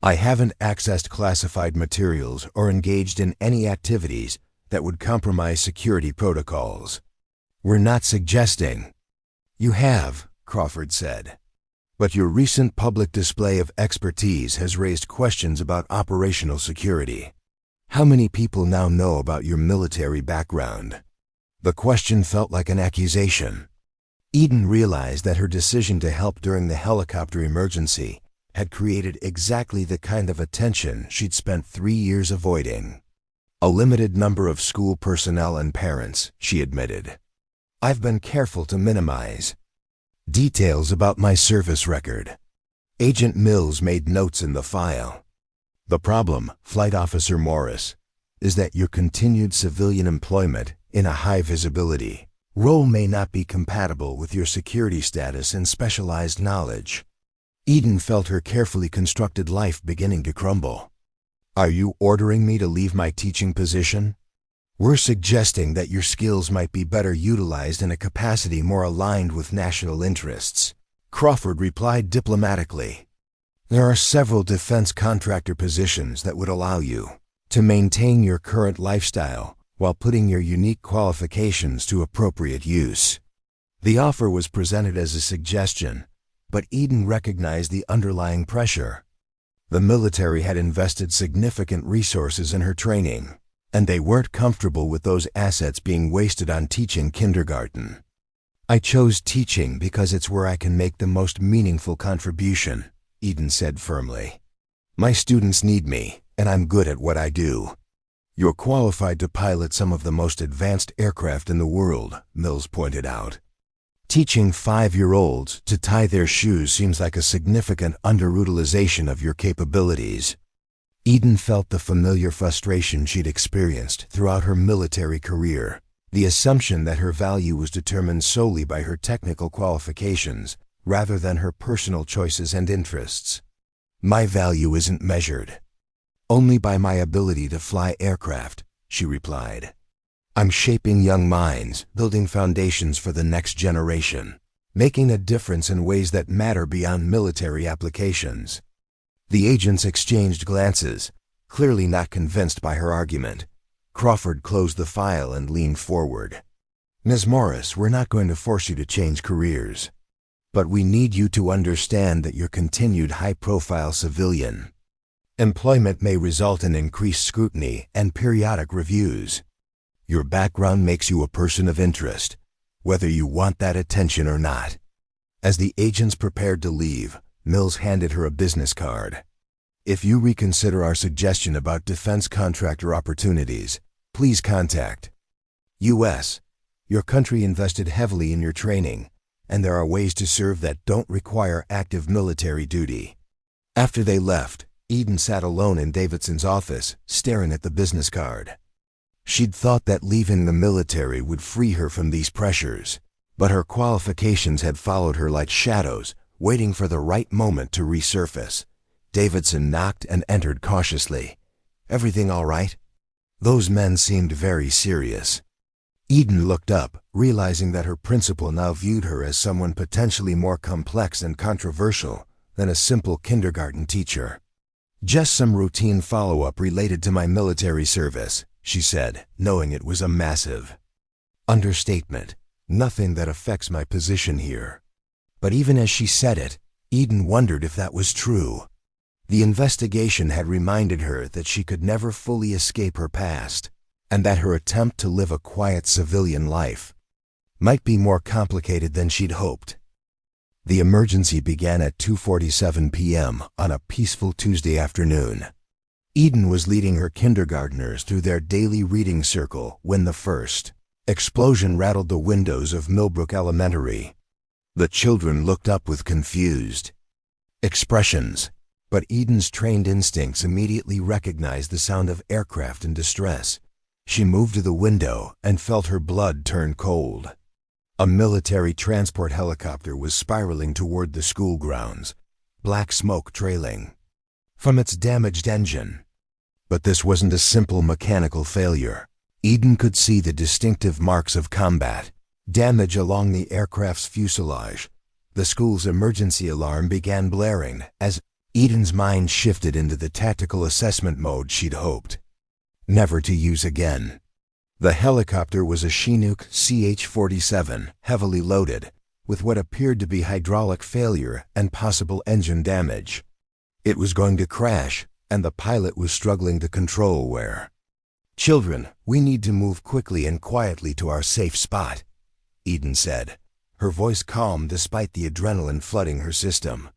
I haven't accessed classified materials or engaged in any activities that would compromise security protocols." "We're not suggesting you have," Crawford said. "But your recent public display of expertise has raised questions about operational security. How many people now know about your military background?" The question felt like an accusation. Eden realized that her decision to help during the helicopter emergency had created exactly the kind of attention she'd spent 3 years avoiding. "A limited number of school personnel and parents," she admitted. "I've been careful to minimize details about my service record." Agent Mills made notes in the file. "The problem, Flight Officer Morris, is that your continued civilian employment in a high-visibility role may not be compatible with your security status and specialized knowledge." Eden felt her carefully constructed life beginning to crumble. "Are you ordering me to leave my teaching position?" "We're suggesting that your skills might be better utilized in a capacity more aligned with national interests," Crawford replied diplomatically. "There are several defense contractor positions that would allow you to maintain your current lifestyle while putting your unique qualifications to appropriate use." The offer was presented as a suggestion, but Eden recognized the underlying pressure. The military had invested significant resources in her training, and they weren't comfortable with those assets being wasted on teaching kindergarten. "I chose teaching because it's where I can make the most meaningful contribution," Eden said firmly. "My students need me, and I'm good at what I do." "You're qualified to pilot some of the most advanced aircraft in the world," Mills pointed out. "Teaching 5-year-olds to tie their shoes seems like a significant underutilization of your capabilities." Eden felt the familiar frustration she'd experienced throughout her military career, the assumption that her value was determined solely by her technical qualifications rather than her personal choices and interests. "My value isn't measured only by my ability to fly aircraft," she replied. "I'm shaping young minds, building foundations for the next generation, making a difference in ways that matter beyond military applications." The agents exchanged glances, clearly not convinced by her argument. Crawford closed the file and leaned forward. "Ms. Morris, we're not going to force you to change careers, but we need you to understand that your continued high-profile civilian employment may result in increased scrutiny and periodic reviews. Your background makes you a person of interest, whether you want that attention or not." As the agents prepared to leave, Mills handed her a business card. "If you reconsider our suggestion about defense contractor opportunities, please contact U.S. Your country invested heavily in your training, and there are ways to serve that don't require active military duty." After they left, Eden sat alone in Davidson's office, staring at the business card. She'd thought that leaving the military would free her from these pressures, but her qualifications had followed her like shadows, waiting for the right moment to resurface. Davidson knocked and entered cautiously. "Everything all right?" Those men seemed very serious. Eden looked up, realizing that her principal now viewed her as someone potentially more complex and controversial than a simple kindergarten teacher. "Just some routine follow-up related to my military service," she said, knowing it was a massive understatement. Nothing that affects my position here. But even as she said it, Eden wondered if that was true. The investigation had reminded her that she could never fully escape her past, and that her attempt to live a quiet civilian life might be more complicated than she'd hoped. The emergency began at 2:47 p.m. on a peaceful Tuesday afternoon. Eden was leading her kindergartners through their daily reading circle when the first explosion rattled the windows of Millbrook Elementary. The children looked up with confused expressions, but Eden's trained instincts immediately recognized the sound of aircraft in distress. She moved to the window and felt her blood turn cold. A military transport helicopter was spiraling toward the school grounds, black smoke trailing from its damaged engine. But this wasn't a simple mechanical failure. Eden could see the distinctive marks of combat, damage along the aircraft's fuselage. The school's emergency alarm began blaring as Eden's mind shifted into the tactical assessment mode she'd hoped never to use again. The helicopter was a Chinook CH-47, heavily loaded, with what appeared to be hydraulic failure and possible engine damage. It was going to crash, and the pilot was struggling to control where. "Children, we need to move quickly and quietly to our safe spot," Eden said, her voice calm despite the adrenaline flooding her system.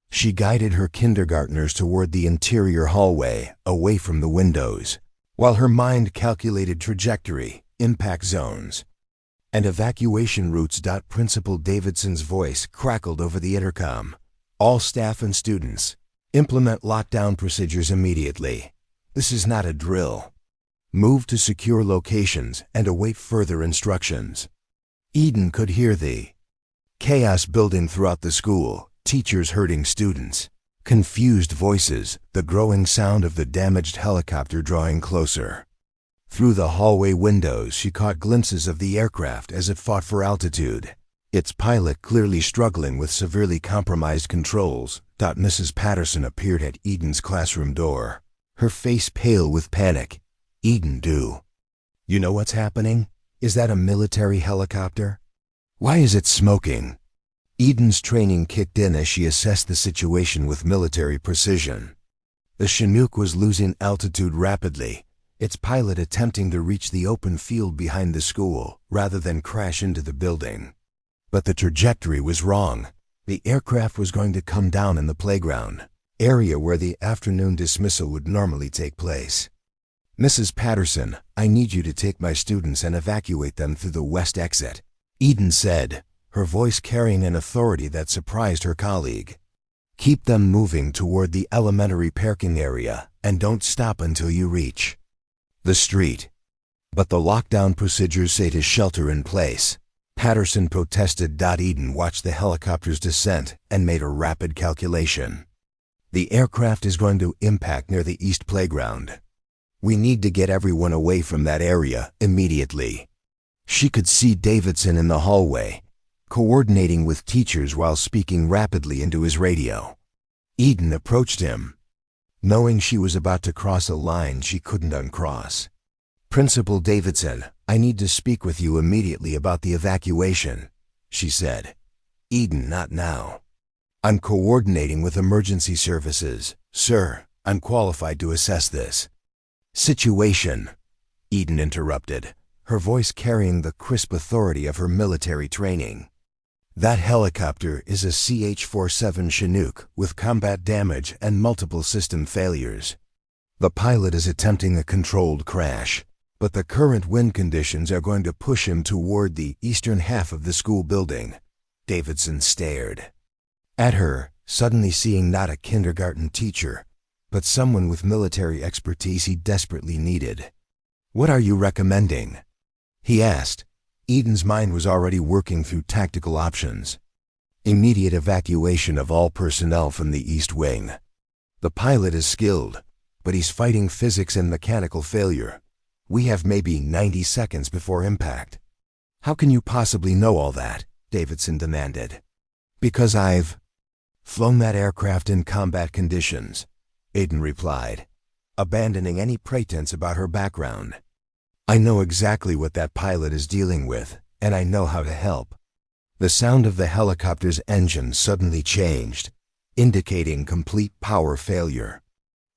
She guided her kindergartners toward the interior hallway, away from the windows, while her mind calculated trajectory, impact zones, and evacuation routes. Principal Davidson's voice crackled over the intercom. "All staff and students, implement lockdown procedures immediately. This is not a drill. Move to secure locations and await further instructions." Eden could hear the chaos building throughout the school, teachers herding students, confused voices, the growing sound of the damaged helicopter drawing closer. Through the hallway windows, she caught glimpses of the aircraft as it fought for altitude, its pilot clearly struggling with severely compromised controls. Mrs. Patterson appeared at Eden's classroom door, her face pale with panic. "Eden, you know what's happening? Is that a military helicopter? Why is it smoking?" Eden's training kicked in as she assessed the situation with military precision. The Chinook was losing altitude rapidly, its pilot attempting to reach the open field behind the school rather than crash into the building. But the trajectory was wrong. The aircraft was going to come down in the playground, area where the afternoon dismissal would normally take place. "Mrs. Patterson, I need you to take my students and evacuate them through the west exit," Eden said, her voice carrying an authority that surprised her colleague. "Keep them moving toward the elementary parking area and don't stop until you reach the street." "But the lockdown procedures say to shelter in place," Patterson protested. Eden watched the helicopter's descent and made a rapid calculation. "The aircraft is going to impact near the east playground. We need to get everyone away from that area immediately." She could see Davidson in the hallway, coordinating with teachers while speaking rapidly into his radio. Eden approached him, knowing she was about to cross a line she couldn't uncross. "Principal Davidson, I need to speak with you immediately about the evacuation," she said. "Eden, not now. I'm coordinating with emergency services. Sir, I'm qualified to assess this situation," Eden interrupted, her voice carrying the crisp authority of her military training. "That helicopter is a CH-47 Chinook with combat damage and multiple system failures. The pilot is attempting a controlled crash, but the current wind conditions are going to push him toward the eastern half of the school building." Davidson stared at her, suddenly seeing not a kindergarten teacher, but someone with military expertise he desperately needed. "What are you recommending?" he asked. Eden's mind was already working through tactical options. "Immediate evacuation of all personnel from the East Wing. The pilot is skilled, but he's fighting physics and mechanical failure. We have maybe 90 seconds before impact." "How can you possibly know all that?" Davidson demanded. "Because I've flown that aircraft in combat conditions," Eden replied, abandoning any pretense about her background. I know exactly what that pilot is dealing with, and I know how to help. The sound of the helicopter's engine suddenly changed, indicating complete power failure.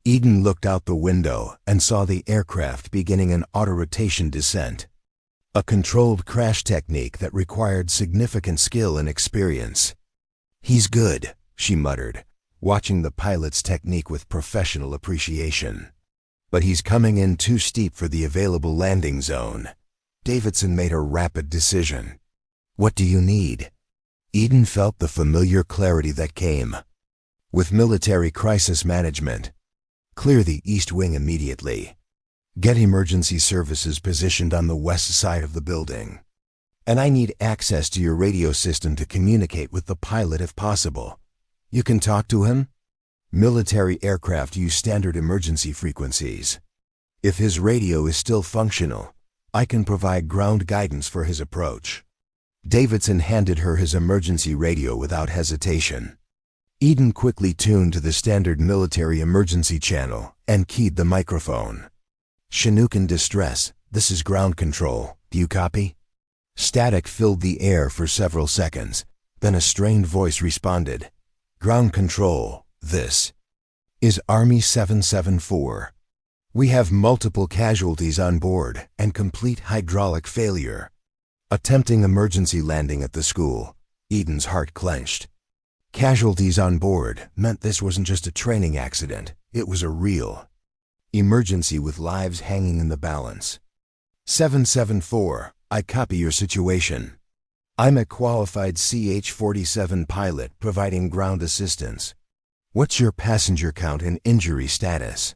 Eden looked out the window and saw the aircraft beginning an auto-rotation descent, a controlled crash technique that required significant skill and experience. "He's good," she muttered, watching the pilot's technique with professional appreciation. "But he's coming in too steep for the available landing zone." Davidson made a rapid decision. "What do you need?" Eden felt the familiar clarity that came with military crisis management. "Clear the east wing immediately. Get emergency services positioned on the west side of the building. And I need access to your radio system to communicate with the pilot if possible. You can talk to him?" Military aircraft use standard emergency frequencies. If his radio is still functional, I can provide ground guidance for his approach. Davidson handed her his emergency radio without hesitation. Eden quickly tuned to the standard military emergency channel and keyed the microphone. "Chinook in distress, this is ground control. Do you copy?" Static filled the air for several seconds, then a strained voice responded. "Ground control, this is Army 774. We have multiple casualties on board and complete hydraulic failure. Attempting emergency landing at the school." Eden's heart clenched. Casualties on board meant this wasn't just a training accident, it was a real emergency with lives hanging in the balance. 774, I copy your situation. I'm a qualified CH-47 pilot providing ground assistance. What's your passenger count and injury status?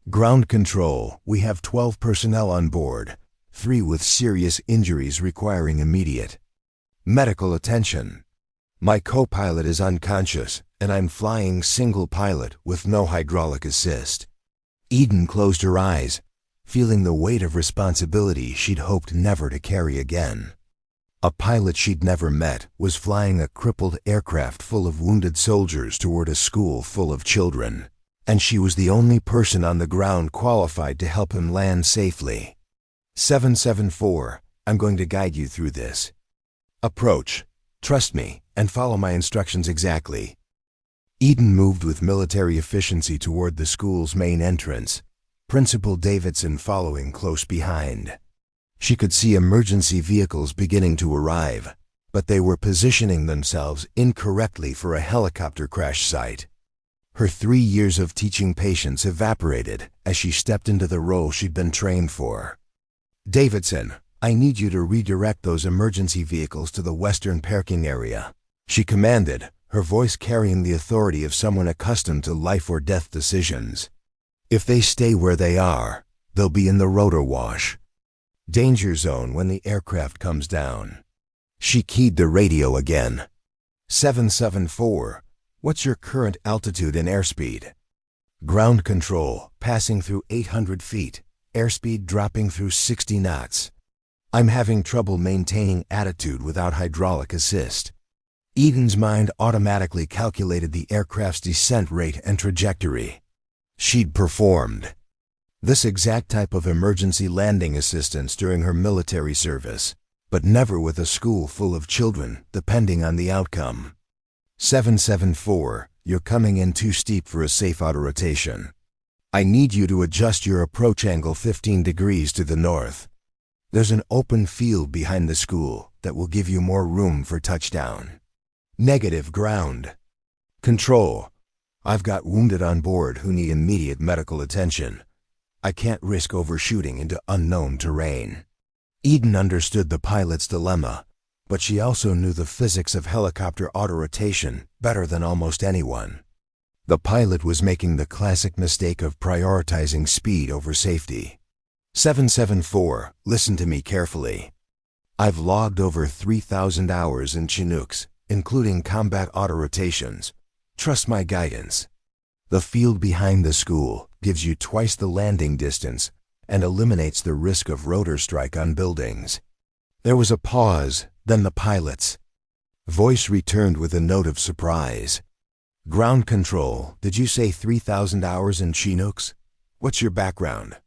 Ground control, we have 12 personnel on board, 3 with serious injuries requiring immediate medical attention. My co-pilot is unconscious, and I'm flying single pilot with no hydraulic assist." Eden closed her eyes, feeling the weight of responsibility she'd hoped never to carry again. A pilot she'd never met was flying a crippled aircraft full of wounded soldiers toward a school full of children, and she was the only person on the ground qualified to help him land safely. 774, I'm going to guide you through this. Approach. Trust me, and follow my instructions exactly. Eden moved with military efficiency toward the school's main entrance, Principal Davidson following close behind. She could see emergency vehicles beginning to arrive, but they were positioning themselves incorrectly for a helicopter crash site. Her 3 years of teaching patience evaporated as she stepped into the role she'd been trained for. "Davidson, I need you to redirect those emergency vehicles to the western parking area," she commanded, her voice carrying the authority of someone accustomed to life or death decisions. "If they stay where they are, they'll be in the rotor wash. Danger zone when the aircraft comes down." She keyed the radio again. 774, what's your current altitude and airspeed? Ground control, passing through 800 feet, airspeed dropping through 60 knots. I'm having trouble maintaining attitude without hydraulic assist. Eden's mind automatically calculated the aircraft's descent rate and trajectory. She'd performed this exact type of emergency landing assistance during her military service, but never with a school full of children depending on the outcome. 774, you're coming in too steep for a safe auto-rotation. I need you to adjust your approach angle 15 degrees to the north. There's an open field behind the school that will give you more room for touchdown. Negative ground control. I've got wounded on board who need immediate medical attention. I can't risk overshooting into unknown terrain. Eden understood the pilot's dilemma, but she also knew the physics of helicopter auto-rotation better than almost anyone. The pilot was making the classic mistake of prioritizing speed over safety. 774, listen to me carefully. I've logged over 3,000 hours in Chinooks, including combat auto-rotations. Trust my guidance. The field behind the school gives you twice the landing distance and eliminates the risk of rotor strike on buildings. There was a pause, then the pilot's voice returned with a note of surprise. Ground control, did you say 3,000 hours in Chinooks? What's your background?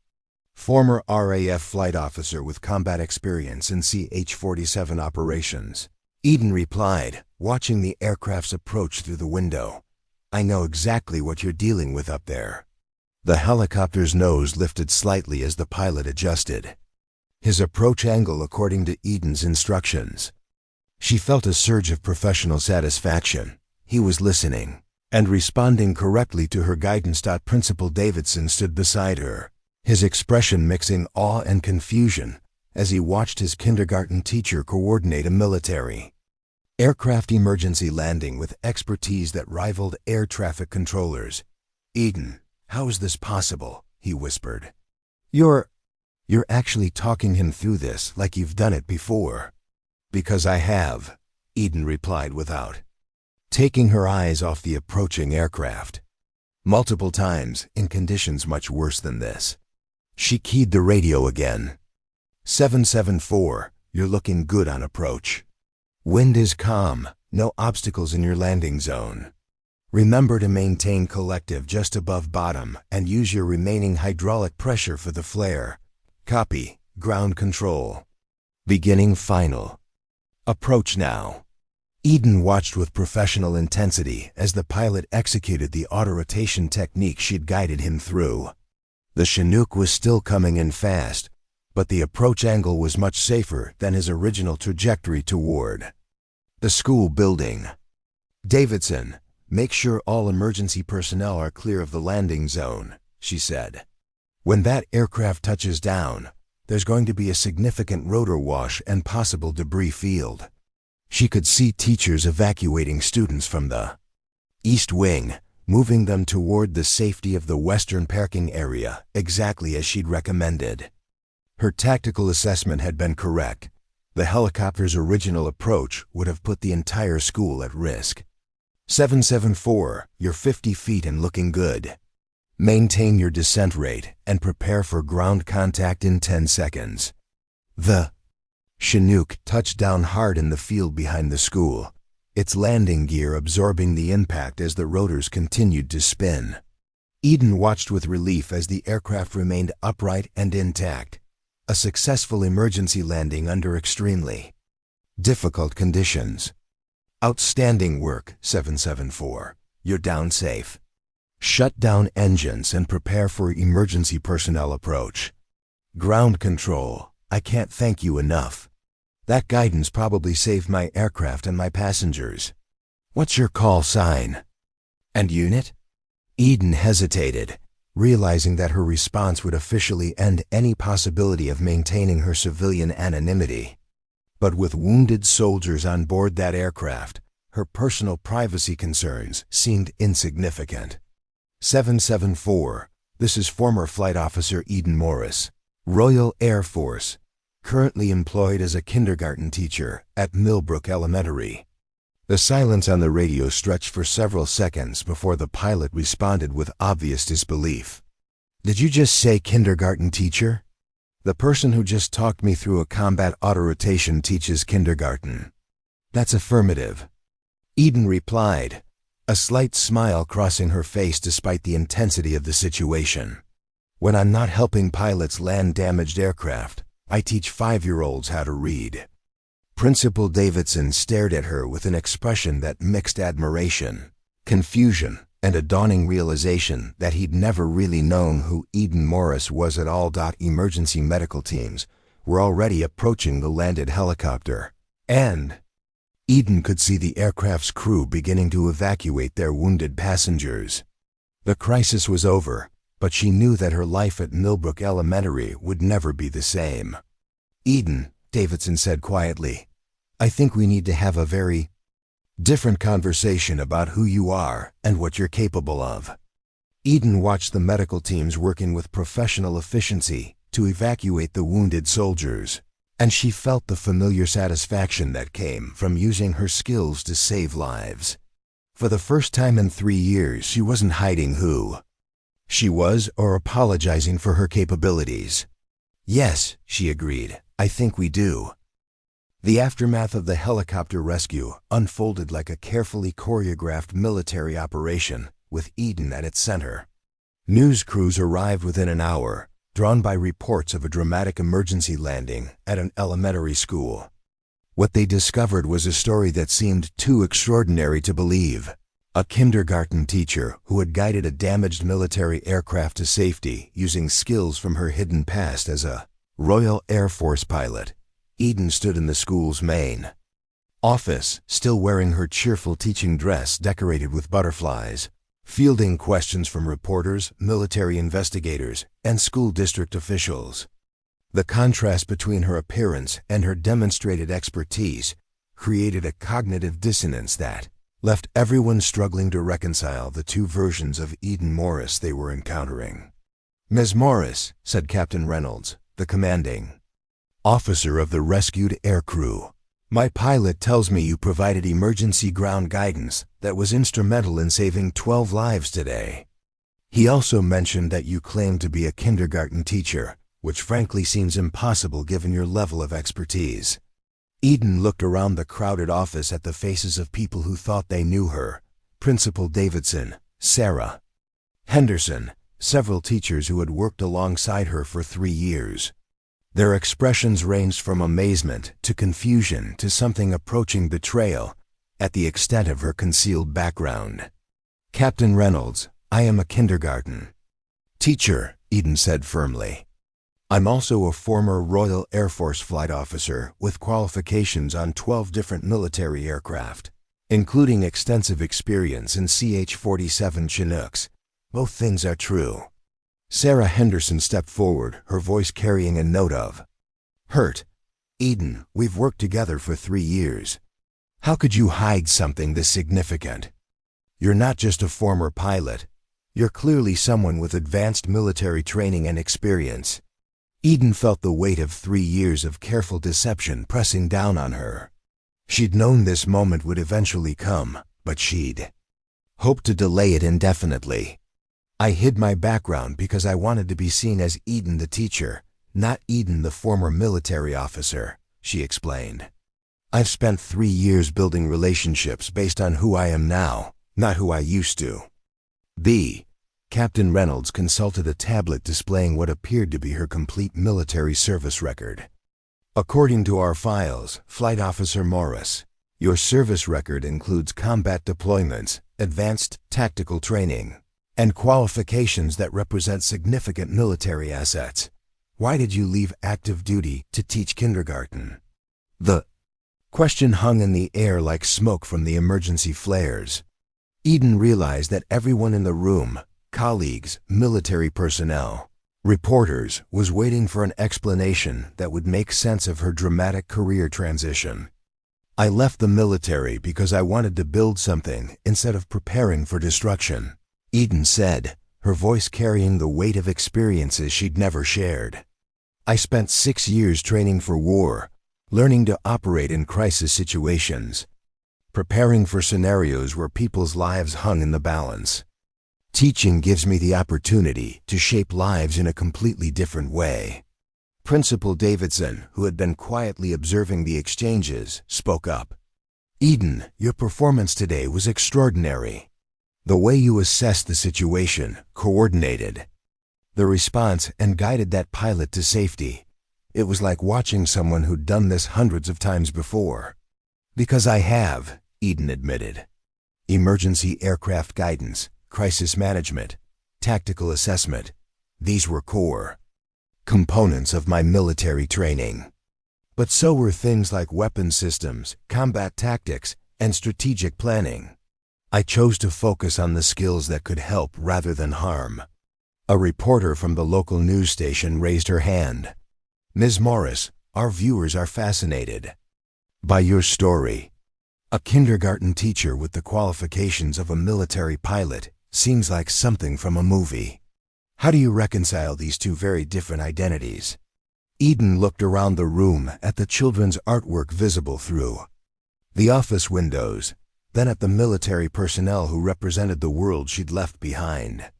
former RAF flight officer with combat experience in CH-47 operations. Eden replied, watching the aircraft's approach through the window. "I know exactly what you're dealing with up there." The helicopter's nose lifted slightly as the pilot adjusted his approach angle according to Eden's instructions. She felt a surge of professional satisfaction. He was listening and responding correctly to her guidance. Principal Davidson stood beside her, his expression mixing awe and confusion as he watched his kindergarten teacher coordinate a military aircraft emergency landing with expertise that rivaled air traffic controllers. "Eden, how is this possible?" he whispered. You're actually talking him through this like you've done it before." "Because I have," Eden replied without taking her eyes off the approaching aircraft. "Multiple times, in conditions much worse than this." She keyed the radio again. 774, you're looking good on approach. Wind is calm, no obstacles in your landing zone. Remember to maintain collective just above bottom and use your remaining hydraulic pressure for the flare. Copy, ground control. Beginning final. Approach now." Eden watched with professional intensity as the pilot executed the auto-rotation technique she'd guided him through. The Chinook was still coming in fast, but the approach angle was much safer than his original trajectory toward the school building. "Davidson, make sure all emergency personnel are clear of the landing zone," she said. "When that aircraft touches down, there's going to be a significant rotor wash and possible debris field." She could see teachers evacuating students from the East Wing, moving them toward the safety of the western parking area, exactly as she'd recommended. Her tactical assessment had been correct. The helicopter's original approach would have put the entire school at risk. 774, you're 50 feet and looking good. Maintain your descent rate and prepare for ground contact in 10 seconds. The Chinook touched down hard in the field behind the school, its landing gear absorbing the impact as the rotors continued to spin. Eden watched with relief as the aircraft remained upright and intact, a successful emergency landing under extremely difficult conditions. "Outstanding work, 774. You're down safe. Shut down engines and prepare for emergency personnel approach." "Ground control, I can't thank you enough. That guidance probably saved my aircraft and my passengers. What's your call sign and unit?" Eden hesitated, realizing that her response would officially end any possibility of maintaining her civilian anonymity. But with wounded soldiers on board that aircraft, her personal privacy concerns seemed insignificant. 774, this is former Flight Officer Eden Morris, Royal Air Force, currently employed as a kindergarten teacher at Millbrook Elementary. The silence on the radio stretched for several seconds before the pilot responded with obvious disbelief. "Did you just say kindergarten teacher?" "The person who just talked me through a combat auto-rotation teaches kindergarten." "That's affirmative," Eden replied, a slight smile crossing her face despite the intensity of the situation. "When I'm not helping pilots land damaged aircraft, I teach 5-year-olds how to read." Principal Davidson stared at her with an expression that mixed admiration, confusion, and a dawning realization that he'd never really known who Eden Morris was at all. Emergency medical teams were already approaching the landed helicopter, and Eden could see the aircraft's crew beginning to evacuate their wounded passengers. The crisis was over, but she knew that her life at Millbrook Elementary would never be the same. "Eden," Davidson said quietly, "I think we need to have a very different conversation about who you are and what you're capable of." Eden watched the medical teams working with professional efficiency to evacuate the wounded soldiers, and she felt the familiar satisfaction that came from using her skills to save lives. For the first time in 3 years, she wasn't hiding who she was or apologizing for her capabilities. "Yes," she agreed, "I think we do." The aftermath of the helicopter rescue unfolded like a carefully choreographed military operation, with Eden at its center. News crews arrived within an hour, drawn by reports of a dramatic emergency landing at an elementary school. What they discovered was a story that seemed too extraordinary to believe. A kindergarten teacher who had guided a damaged military aircraft to safety using skills from her hidden past as a Royal Air Force pilot. Eden stood in the school's main office, still wearing her cheerful teaching dress decorated with butterflies, fielding questions from reporters, military investigators, and school district officials. The contrast between her appearance and her demonstrated expertise created a cognitive dissonance that left everyone struggling to reconcile the two versions of Eden Morris they were encountering. "Ms. Morris," said Captain Reynolds, the commanding officer of the rescued aircrew, "my pilot tells me you provided emergency ground guidance that was instrumental in saving 12 lives today. He also mentioned that you claimed to be a kindergarten teacher, which frankly seems impossible given your level of expertise." Eden looked around the crowded office at the faces of people who thought they knew her: Principal Davidson, Sarah Henderson, several teachers who had worked alongside her for 3 years. Their expressions ranged from amazement to confusion to something approaching betrayal at the extent of her concealed background. "Captain Reynolds, I am a kindergarten teacher," Eden said firmly. "I'm also a former Royal Air Force flight officer with qualifications on 12 different military aircraft, including extensive experience in CH-47 Chinooks. Both things are true." Sarah Henderson stepped forward, her voice carrying a note of hurt. "Eden, we've worked together for 3 years. How could you hide something this significant? You're not just a former pilot. You're clearly someone with advanced military training and experience." Eden felt the weight of 3 years of careful deception pressing down on her. She'd known this moment would eventually come, but she'd hoped to delay it indefinitely. "I hid my background because I wanted to be seen as Eden the teacher, not Eden the former military officer," she explained. "I've spent 3 years building relationships based on who I am now, not who I used to." Captain Reynolds consulted a tablet displaying what appeared to be her complete military service record. "According to our files, Flight Officer Morris, your service record includes combat deployments, advanced tactical training, and qualifications that represent significant military assets. Why did you leave active duty to teach kindergarten?" The question hung in the air like smoke from the emergency flares. Eden realized that everyone in the room, colleagues, military personnel, reporters, was waiting for an explanation that would make sense of her dramatic career transition. "I left the military because I wanted to build something instead of preparing for destruction," Eden said, her voice carrying the weight of experiences she'd never shared. "I spent 6 years training for war, learning to operate in crisis situations, preparing for scenarios where people's lives hung in the balance. Teaching gives me the opportunity to shape lives in a completely different way." Principal Davidson, who had been quietly observing the exchanges, spoke up. "Eden, your performance today was extraordinary. The way you assessed the situation, coordinated the response, and guided that pilot to safety. It was like watching someone who'd done this hundreds of times before." "Because I have," Eden admitted. "Emergency aircraft guidance, crisis management, tactical assessment, these were core components of my military training. But so were things like weapon systems, combat tactics, and strategic planning. I chose to focus on the skills that could help rather than harm." A reporter from the local news station raised her hand. "Ms. Morris, our viewers are fascinated by your story. A kindergarten teacher with the qualifications of a military pilot seems like something from a movie. How do you reconcile these two very different identities?" Eden looked around the room at the children's artwork visible through the office windows, then at the military personnel who represented the world she'd left behind.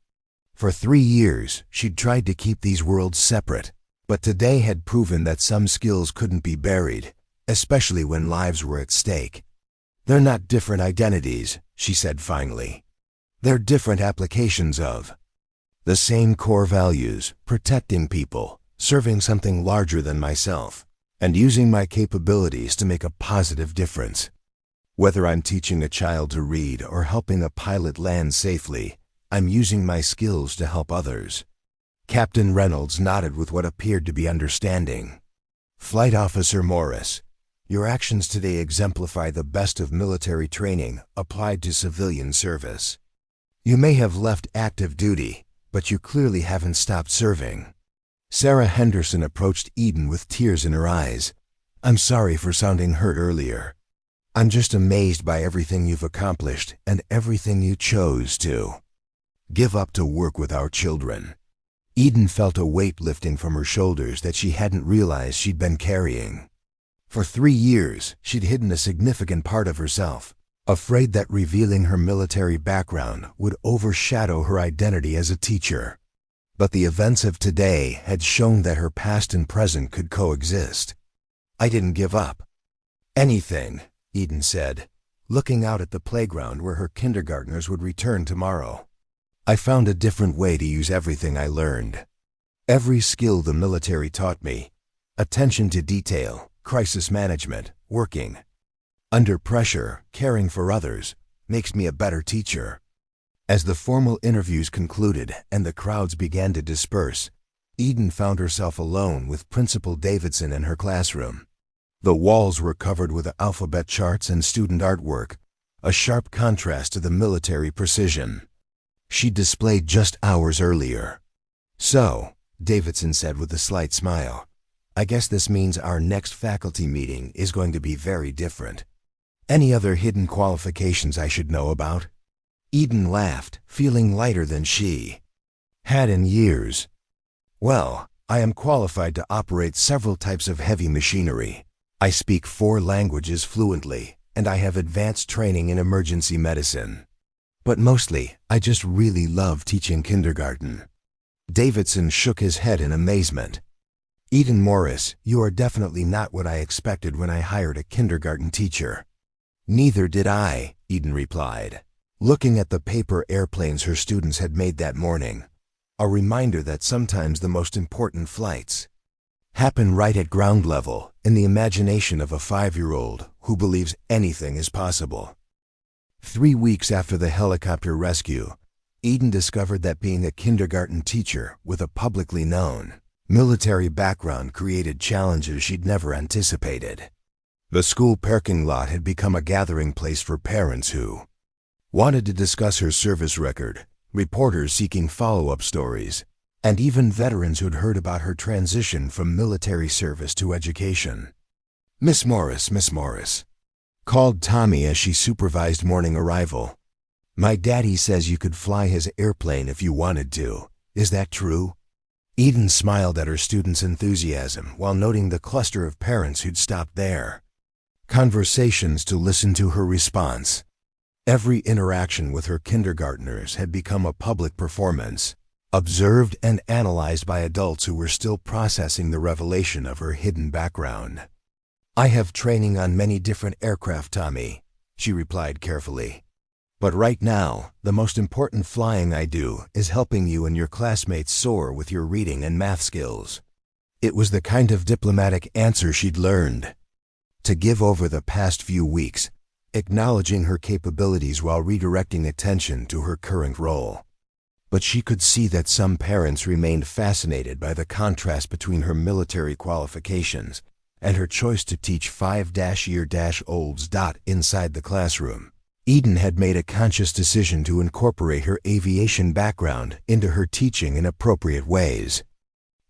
For 3 years, she'd tried to keep these worlds separate, but today had proven that some skills couldn't be buried, especially when lives were at stake. "They're not different identities," she said finally. "They're different applications of The same core values, protecting people, serving something larger than myself, and using my capabilities to make a positive difference. Whether I'm teaching a child to read or helping a pilot land safely, I'm using my skills to help others. Captain Reynolds nodded with what appeared to be understanding. Flight Officer Morris, your actions today exemplify the best of military training applied to civilian service. You may have left active duty, but you clearly haven't stopped serving. Sarah Henderson approached Eden with tears in her eyes. I'm sorry for sounding hurt earlier. I'm just amazed by everything you've accomplished and everything you chose to give up to work with our children. Eden felt a weight lifting from her shoulders that she hadn't realized she'd been carrying. For 3 years, she'd hidden a significant part of herself, afraid that revealing her military background would overshadow her identity as a teacher. But the events of today had shown that her past and present could coexist. I didn't give up anything, Eden said, looking out at the playground where her kindergartners would return tomorrow. I found a different way to use everything I learned. Every skill the military taught me, attention to detail, crisis management, working under pressure, caring for others, makes me a better teacher. As the formal interviews concluded and the crowds began to disperse, Eden found herself alone with Principal Davidson in her classroom. The walls were covered with alphabet charts and student artwork, a sharp contrast to the military precision she'd displayed just hours earlier. So, Davidson said with a slight smile, I guess this means our next faculty meeting is going to be very different. Any other hidden qualifications I should know about? Eden laughed, feeling lighter than she had in years. Well, I am qualified to operate several types of heavy machinery. I speak 4 languages fluently, and I have advanced training in emergency medicine. But mostly, I just really love teaching kindergarten. Davidson shook his head in amazement. Eden Morris, you are definitely not what I expected when I hired a kindergarten teacher. Neither did I, Eden replied, looking at the paper airplanes her students had made that morning, a reminder that sometimes the most important flights happen right at ground level, in the imagination of a 5-year-old who believes anything is possible. 3 weeks after the helicopter rescue, Eden discovered that being a kindergarten teacher with a publicly known military background created challenges she'd never anticipated. The school parking lot had become a gathering place for parents who wanted to discuss her service record, reporters seeking follow-up stories, and even veterans who'd heard about her transition from military service to education. Miss Morris, called Tommy as she supervised morning arrival. My daddy says you could fly his airplane if you wanted to. Is that true? Eden smiled at her students' enthusiasm while noting the cluster of parents who'd stopped there. Conversations to listen to her response. Every interaction with her kindergartners had become a public performance, observed and analyzed by adults who were still processing the revelation of her hidden background. I have training on many different aircraft, Tommy, she replied carefully. But right now, the most important flying I do is helping you and your classmates soar with your reading and math skills. It was the kind of diplomatic answer she'd learned to give over the past few weeks, acknowledging her capabilities while redirecting attention to her current role. But she could see that some parents remained fascinated by the contrast between her military qualifications and her choice to teach 5-year-olds. Inside the classroom, Eden had made a conscious decision to incorporate her aviation background into her teaching in appropriate ways.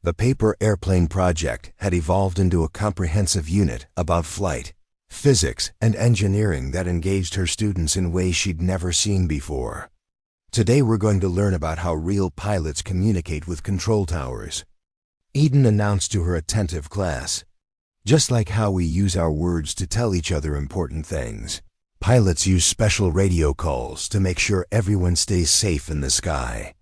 The paper airplane project had evolved into a comprehensive unit about flight, physics, and engineering that engaged her students in ways she'd never seen before. Today we're going to learn about how real pilots communicate with control towers, Eden announced to her attentive class. Just like how we use our words to tell each other important things, pilots use special radio calls to make sure everyone stays safe in the sky.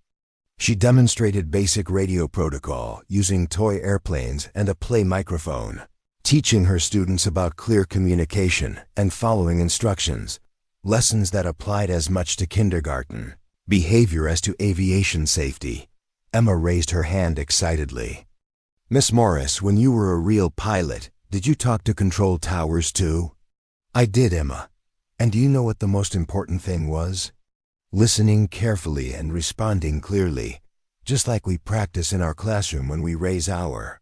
She demonstrated basic radio protocol using toy airplanes and a play microphone, teaching her students about clear communication and following instructions, lessons that applied as much to kindergarten behavior as to aviation safety, Emma raised her hand excitedly. Miss Morris, when you were a real pilot, did you talk to control towers too? I did, Emma. And do you know what the most important thing was? Listening carefully and responding clearly, just like we practice in our classroom when we raise our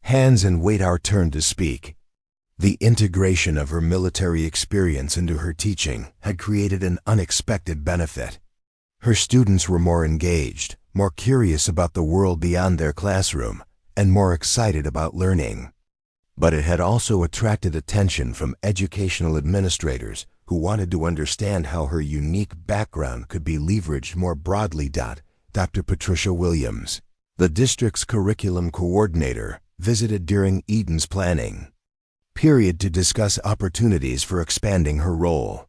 hands and wait our turn to speak. The integration of her military experience into her teaching had created an unexpected benefit. Her students were more engaged, more curious about the world beyond their classroom, and more excited about learning. But it had also attracted attention from educational administrators who wanted to understand how her unique background could be leveraged more broadly. Dr. Patricia Williams, the district's curriculum coordinator, visited during Eden's planning period to discuss opportunities for expanding her role.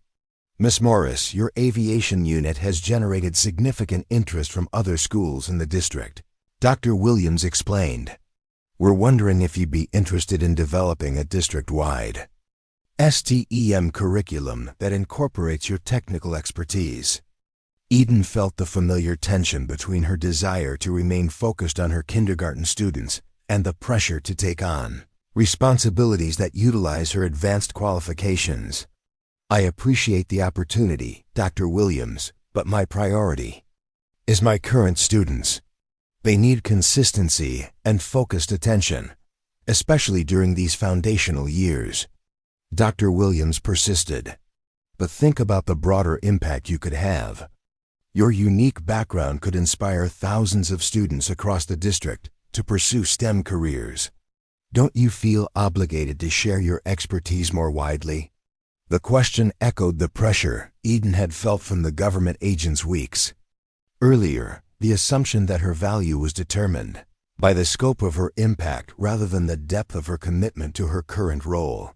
Miss Morris, your aviation unit has generated significant interest from other schools in the district, Dr. Williams explained. We're wondering if you'd be interested in developing a district-wide STEM curriculum that incorporates your technical expertise. Eden felt the familiar tension between her desire to remain focused on her kindergarten students and the pressure to take on responsibilities that utilize her advanced qualifications. I appreciate the opportunity, Dr. Williams, but my priority is my current students. They need consistency and focused attention, especially during these foundational years. Dr. Williams persisted. But think about the broader impact you could have. Your unique background could inspire thousands of students across the district to pursue STEM careers. Don't you feel obligated to share your expertise more widely? The question echoed the pressure Eden had felt from the government agents weeks earlier, the assumption that her value was determined by the scope of her impact rather than the depth of her commitment to her current role.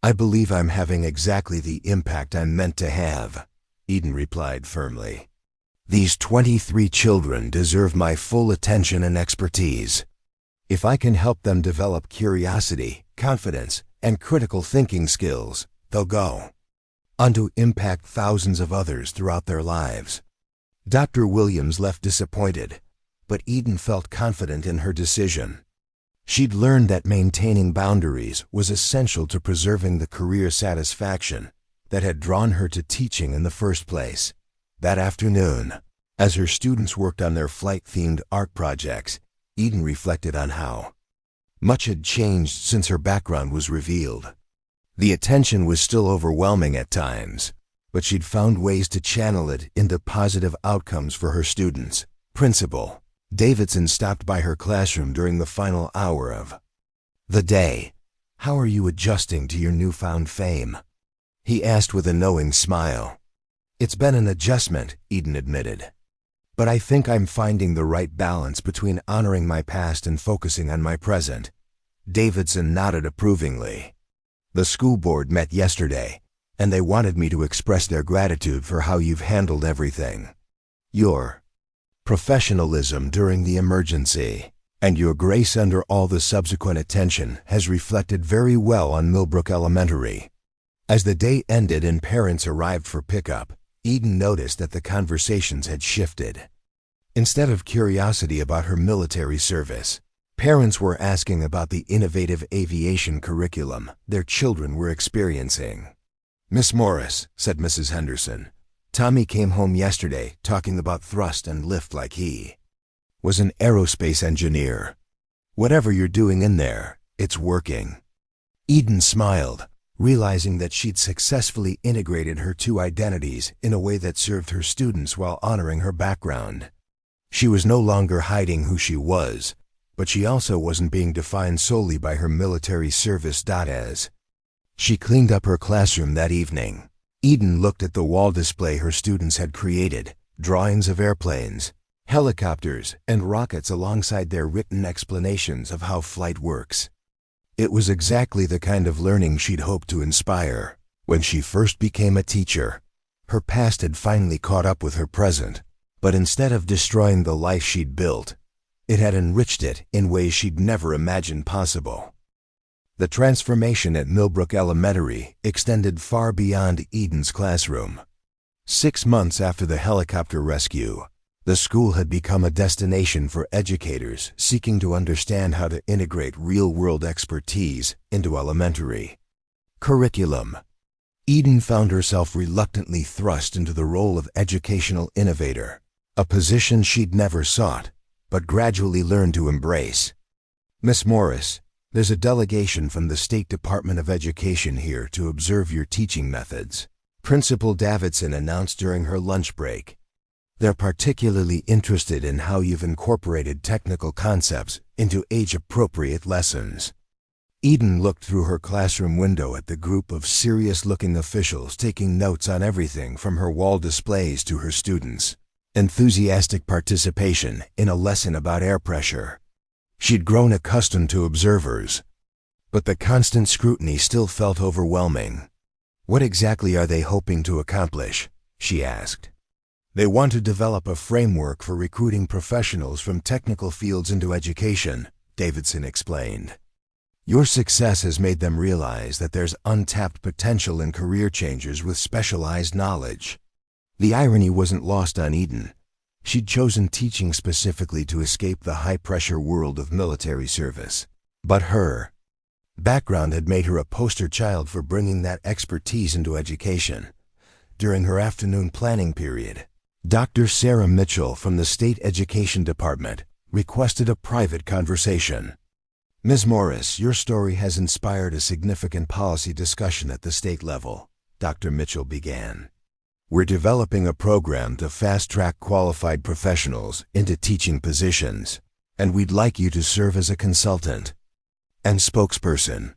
I believe I'm having exactly the impact I'm meant to have, Eden replied firmly. These 23 children deserve my full attention and expertise. If I can help them develop curiosity, confidence, and critical thinking skills, they'll go on to impact thousands of others throughout their lives. Dr. Williams left disappointed, but Eden felt confident in her decision. She'd learned that maintaining boundaries was essential to preserving the career satisfaction that had drawn her to teaching in the first place. That afternoon, as her students worked on their flight-themed art projects, Eden reflected on how much had changed since her background was revealed. The attention was still overwhelming at times, but she'd found ways to channel it into positive outcomes for her students. Principal Davidson stopped by her classroom during the final hour of the day. How are you adjusting to your newfound fame? He asked with a knowing smile. It's been an adjustment, Eden admitted. But I think I'm finding the right balance between honoring my past and focusing on my present. Davidson nodded approvingly. The school board met yesterday, and they wanted me to express their gratitude for how you've handled everything. Your professionalism during the emergency and your grace under all the subsequent attention has reflected very well on Millbrook Elementary. As the day ended and parents arrived for pickup, Eden noticed that the conversations had shifted. Instead of curiosity about her military service, parents were asking about the innovative aviation curriculum their children were experiencing. Miss Morris, said Mrs. Henderson, Tommy came home yesterday talking about thrust and lift like he was an aerospace engineer. Whatever you're doing in there, it's working. Eden smiled, realizing that she'd successfully integrated her two identities in a way that served her students while honoring her background. She was no longer hiding who she was, but she also wasn't being defined solely by her military service. As she cleaned up her classroom that evening, Eden looked at the wall display her students had created, drawings of airplanes, helicopters, and rockets alongside their written explanations of how flight works. It was exactly the kind of learning she'd hoped to inspire. When she first became a teacher, her past had finally caught up with her present, but instead of destroying the life she'd built, it had enriched it in ways she'd never imagined possible. The transformation at Millbrook Elementary extended far beyond Eden's classroom. 6 months after the helicopter rescue, The school had become a destination for educators seeking to understand how to integrate real-world expertise into elementary curriculum. Eden found herself reluctantly thrust into the role of educational innovator, a position she'd never sought, but gradually learned to embrace. "Miss Morris, there's a delegation from the State Department of Education here to observe your teaching methods," Principal Davidson announced during her lunch break. "They're particularly interested in how you've incorporated technical concepts into age-appropriate lessons." Eden looked through her classroom window at the group of serious-looking officials taking notes on everything from her wall displays to her students' enthusiastic participation in a lesson about air pressure. She'd grown accustomed to observers, but the constant scrutiny still felt overwhelming. "What exactly are they hoping to accomplish?" she asked. "They want to develop a framework for recruiting professionals from technical fields into education," Davidson explained. "Your success has made them realize that there's untapped potential in career changers with specialized knowledge." The irony wasn't lost on Eden. She'd chosen teaching specifically to escape the high-pressure world of military service. But her background had made her a poster child for bringing that expertise into education. During her afternoon planning period, Dr. Sarah Mitchell from the State Education Department requested a private conversation. "Ms. Morris, your story has inspired a significant policy discussion at the state level," Dr. Mitchell began. "We're developing a program to fast-track qualified professionals into teaching positions, and we'd like you to serve as a consultant and spokesperson."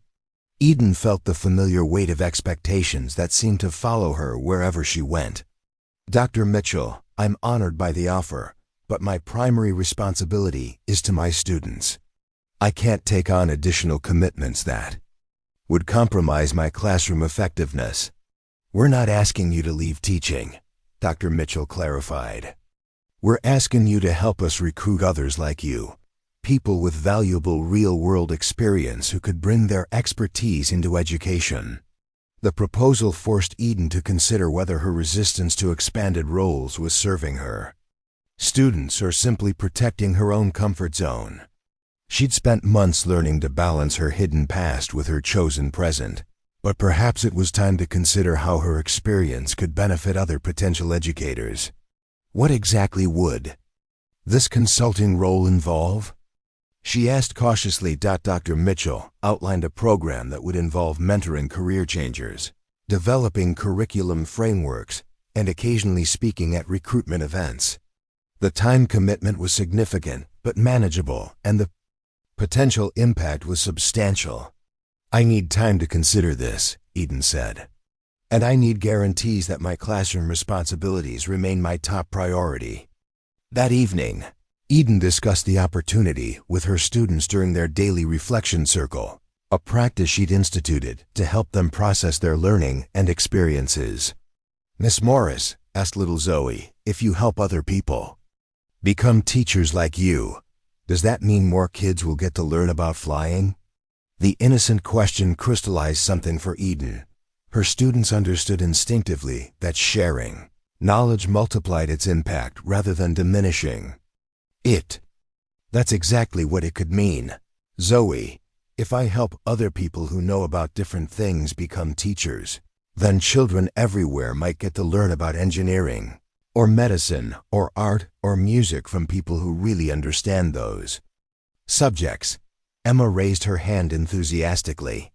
Eden felt the familiar weight of expectations that seemed to follow her wherever she went. "Dr. Mitchell, I'm honored by the offer, but my primary responsibility is to my students. I can't take on additional commitments that would compromise my classroom effectiveness." "We're not asking you to leave teaching," Dr. Mitchell clarified. "We're asking you to help us recruit others like you, people with valuable real-world experience who could bring their expertise into education." The proposal forced Eden to consider whether her resistance to expanded roles was serving her students or simply protecting her own comfort zone. She'd spent months learning to balance her hidden past with her chosen present, but perhaps it was time to consider how her experience could benefit other potential educators. What exactly would this consulting role involve? She asked cautiously. Dr. Mitchell outlined a program that would involve mentoring career changers, developing curriculum frameworks, and occasionally speaking at recruitment events. The time commitment was significant but manageable, and the potential impact was substantial. "I need time to consider this," Eden said. "And I need guarantees that my classroom responsibilities remain my top priority." That evening, Eden discussed the opportunity with her students during their daily reflection circle, a practice she'd instituted to help them process their learning and experiences. "Miss Morris," asked little Zoe, "if you help other people become teachers like you, does that mean more kids will get to learn about flying?" The innocent question crystallized something for Eden. Her students understood instinctively that sharing knowledge multiplied its impact rather than diminishing it. That's exactly what it could mean. "Zoe, if I help other people who know about different things become teachers, then children everywhere might get to learn about engineering, or medicine, or art, or music from people who really understand those subjects." Emma raised her hand enthusiastically.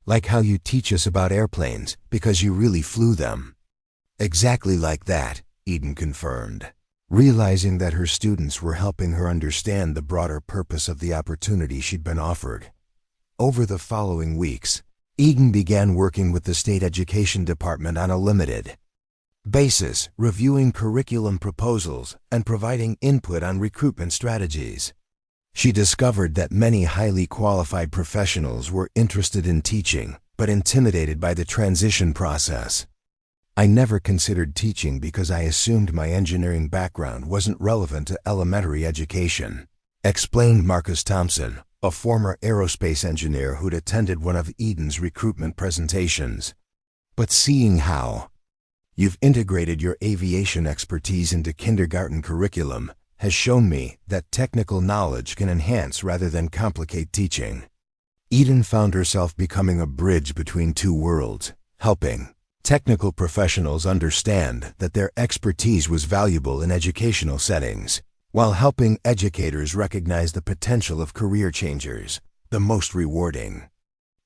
"Like how you teach us about airplanes because you really flew them." "Exactly like that," Eden confirmed, realizing that her students were helping her understand the broader purpose of the opportunity she'd been offered. Over the following weeks, Eden began working with the State Education Department on a limited basis, reviewing curriculum proposals and providing input on recruitment strategies. She discovered that many highly qualified professionals were interested in teaching, but intimidated by the transition process. "I never considered teaching because I assumed my engineering background wasn't relevant to elementary education," explained Marcus Thompson, a former aerospace engineer who'd attended one of Eden's recruitment presentations. "But seeing how You've integrated your aviation expertise into kindergarten curriculum, has shown me that technical knowledge can enhance rather than complicate teaching. Eden found herself becoming a bridge between two worlds, helping technical professionals understand that their expertise was valuable in educational settings, while helping educators recognize the potential of career changers. The most rewarding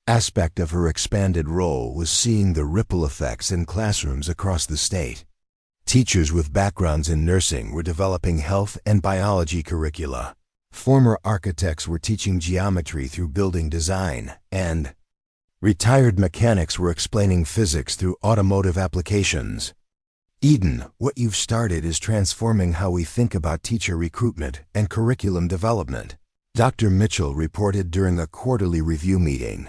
aspect of her expanded role was seeing the ripple effects in classrooms across the state. Teachers with backgrounds in nursing were developing health and biology curricula. Former architects were teaching geometry through building design, and retired mechanics were explaining physics through automotive applications. Eden, what you've started is transforming how we think about teacher recruitment and curriculum development, Dr. Mitchell reported during a quarterly review meeting.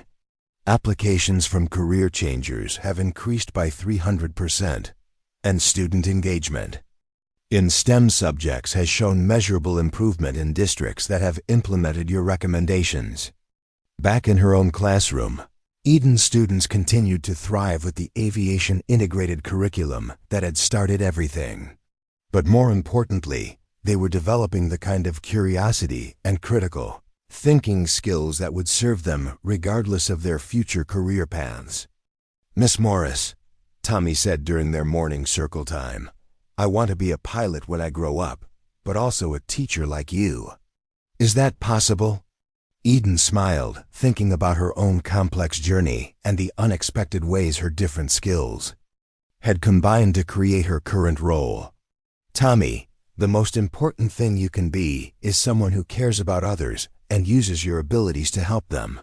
Applications from career changers have increased by 300%, and student engagement in STEM subjects has shown measurable improvement in districts that have implemented your recommendations. Back in her own classroom, Eden's students continued to thrive with the aviation integrated curriculum that had started everything. But more importantly, they were developing the kind of curiosity and critical thinking skills that would serve them regardless of their future career paths. "Miss Morris," Tommy said during their morning circle time, "I want to be a pilot when I grow up, but also a teacher like you. Is that possible?" Eden smiled, thinking about her own complex journey and the unexpected ways her different skills had combined to create her current role. "Tommy, the most important thing you can be is someone who cares about others and uses your abilities to help them.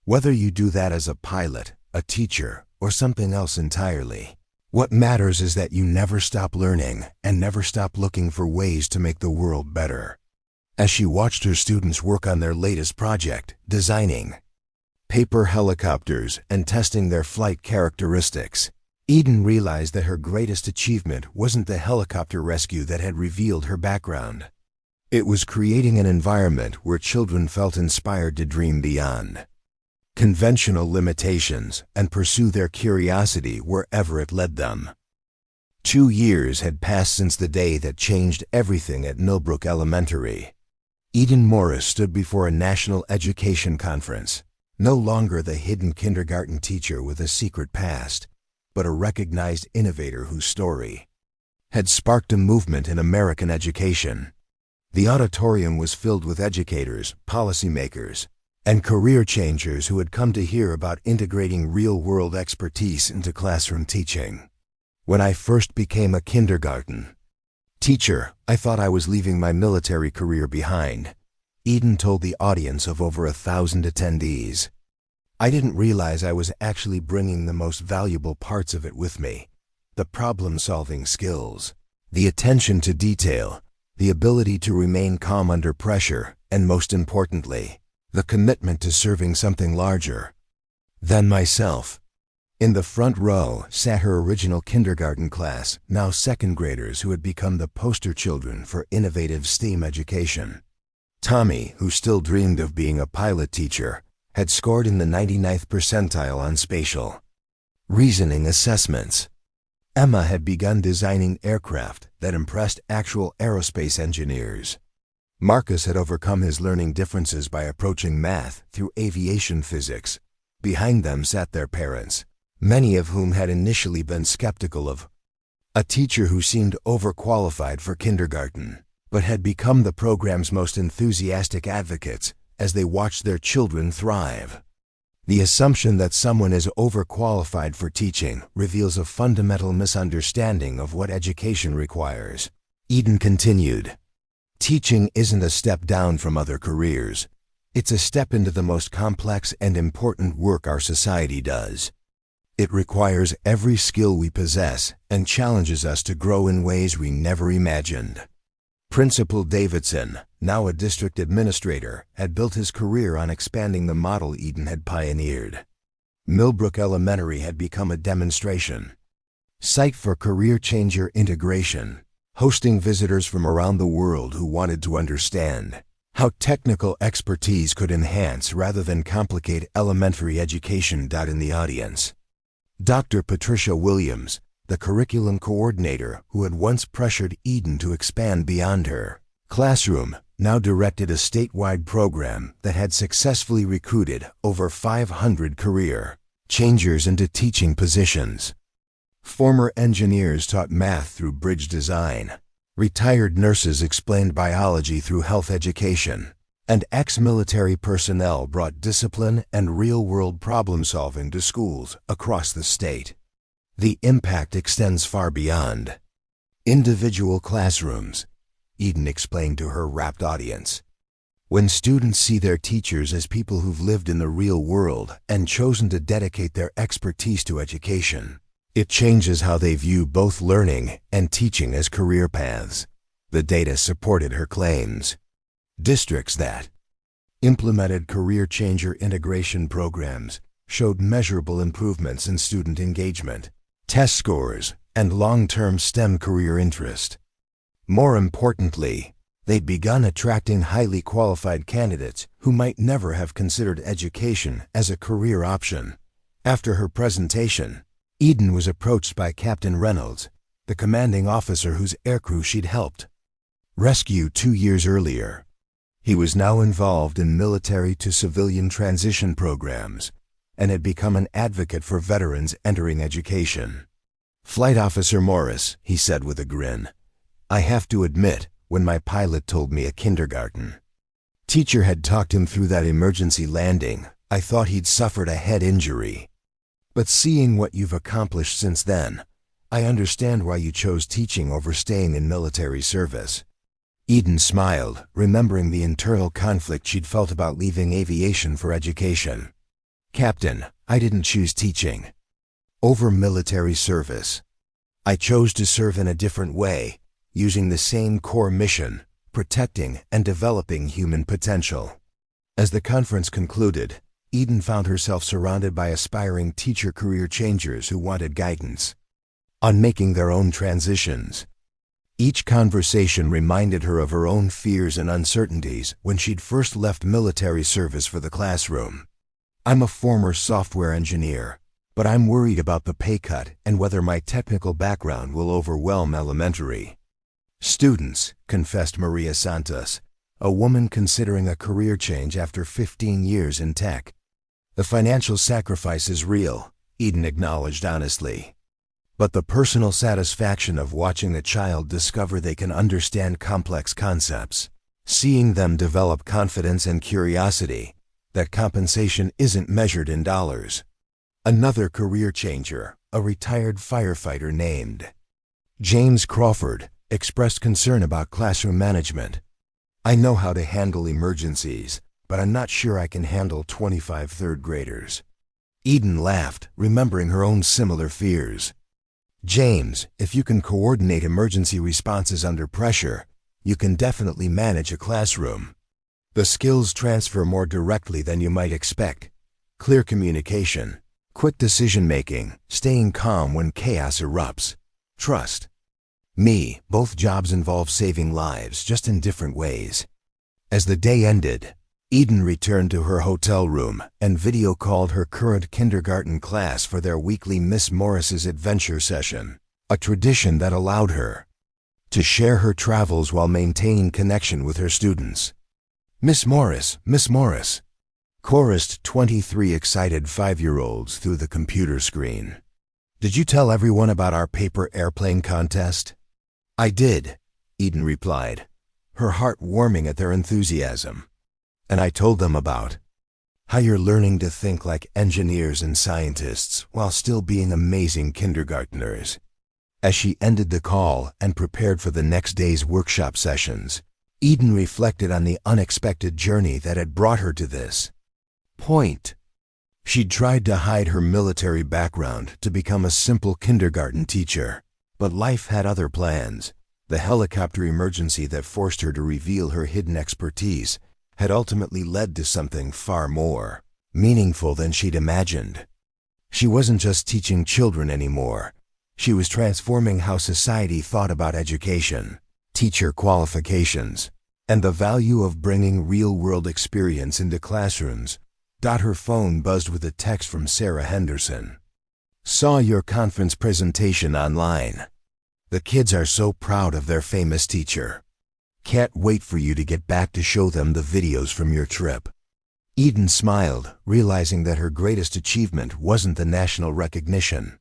Whether you do that as a pilot, a teacher, or something else entirely, what matters is that you never stop learning and never stop looking for ways to make the world better." As she watched her students work on their latest project, designing paper helicopters and testing their flight characteristics, Eden realized that her greatest achievement wasn't the helicopter rescue that had revealed her background. It was creating an environment where children felt inspired to dream beyond conventional limitations and pursue their curiosity wherever it led them. 2 years had passed since the day that changed everything at Millbrook Elementary. Eden Morris stood before a national education conference, no longer the hidden kindergarten teacher with a secret past, but a recognized innovator whose story had sparked a movement in American education. The auditorium was filled with educators, policymakers, and career changers who had come to hear about integrating real-world expertise into classroom teaching. "When I first became a kindergarten teacher, I thought I was leaving my military career behind," Eden told the audience of over 1,000 attendees. "I didn't realize I was actually bringing the most valuable parts of it with me: the problem-solving skills, the attention to detail, the ability to remain calm under pressure, and most importantly, the commitment to serving something larger than myself." In the front row sat her original kindergarten class, now second graders who had become the poster children for innovative STEAM education. Tommy, who still dreamed of being a pilot teacher, had scored in the 99th percentile on spatial reasoning assessments. Emma had begun designing aircraft that impressed actual aerospace engineers. Marcus had overcome his learning differences by approaching math through aviation physics. Behind them sat their parents, many of whom had initially been skeptical of a teacher who seemed overqualified for kindergarten, but had become the program's most enthusiastic advocates as they watched their children thrive. The assumption that someone is overqualified for teaching reveals a fundamental misunderstanding of what education requires. Eden continued, "Teaching isn't a step down from other careers. It's a step into the most complex and important work our society does. It requires every skill we possess and challenges us to grow in ways we never imagined." Principal Davidson, now a district administrator, had built his career on expanding the model Eden had pioneered. Millbrook Elementary had become a demonstration site for career changer integration, hosting visitors from around the world who wanted to understand how technical expertise could enhance rather than complicate elementary education. In the audience, Dr. Patricia Williams, the curriculum coordinator who had once pressured Eden to expand beyond her classroom, now directed a statewide program that had successfully recruited over 500 career changers into teaching positions. Former engineers taught math through bridge design. Retired nurses explained biology through health education. And ex-military personnel brought discipline and real-world problem-solving to schools across the state. The impact extends far beyond individual classrooms, Eden explained to her rapt audience. When students see their teachers as people who've lived in the real world and chosen to dedicate their expertise to education, it changes how they view both learning and teaching as career paths. The data supported her claims. Districts that implemented career changer integration programs showed measurable improvements in student engagement, test scores, and long-term STEM career interest. More importantly, they'd begun attracting highly qualified candidates who might never have considered education as a career option. After her presentation, Eden was approached by Captain Reynolds, the commanding officer whose aircrew she'd helped rescue 2 years earlier. He was now involved in military to civilian transition programs and had become an advocate for veterans entering education. "Flight Officer Morris," he said with a grin, "I have to admit, when my pilot told me a kindergarten teacher had talked him through that emergency landing, I thought he'd suffered a head injury. But seeing what you've accomplished since then, I understand why you chose teaching over staying in military service." Eden smiled, remembering the internal conflict she'd felt about leaving aviation for education. "Captain, I didn't choose teaching over military service. I chose to serve in a different way, using the same core mission, protecting and developing human potential." As the conference concluded, Eden found herself surrounded by aspiring teacher career changers who wanted guidance on making their own transitions. Each conversation reminded her of her own fears and uncertainties when she'd first left military service for the classroom. "I'm a former software engineer, but I'm worried about the pay cut and whether my technical background will overwhelm elementary students," confessed Maria Santos, a woman considering a career change after 15 years in tech. "The financial sacrifice is real," Eden acknowledged honestly. "But the personal satisfaction of watching a child discover they can understand complex concepts, seeing them develop confidence and curiosity, that compensation isn't measured in dollars." Another career changer, a retired firefighter named James Crawford, expressed concern about classroom management. "I know how to handle emergencies, but I'm not sure I can handle 25 third graders." Eden laughed, remembering her own similar fears. "James, if you can coordinate emergency responses under pressure, you can definitely manage a classroom. The skills transfer more directly than you might expect. Clear communication, quick decision-making, staying calm when chaos erupts. Trust me, both jobs involve saving lives, just in different ways." As the day ended, Eden returned to her hotel room and video called her current kindergarten class for their weekly Miss Morris's adventure session, a tradition that allowed her to share her travels while maintaining connection with her students. Miss Morris, chorused 23 excited 5-year-olds through the computer screen. "Did you tell everyone about our paper airplane contest?" "I did," Eden replied, her heart warming at their enthusiasm. "And I told them about how you're learning to think like engineers and scientists while still being amazing kindergartners." As she ended the call and prepared for the next day's workshop sessions, Eden reflected on the unexpected journey that had brought her to this point. She'd tried to hide her military background to become a simple kindergarten teacher, but life had other plans. The helicopter emergency that forced her to reveal her hidden expertise had ultimately led to something far more meaningful than she'd imagined. She wasn't just teaching children anymore. She was transforming how society thought about education, teacher qualifications, and the value of bringing real-world experience into classrooms. Her phone buzzed with a text from Sarah Henderson. Saw your conference presentation online. The kids are so proud of their famous teacher. Can't wait for you to get back to show them the videos from your trip. Eden smiled, realizing that her greatest achievement wasn't the national recognition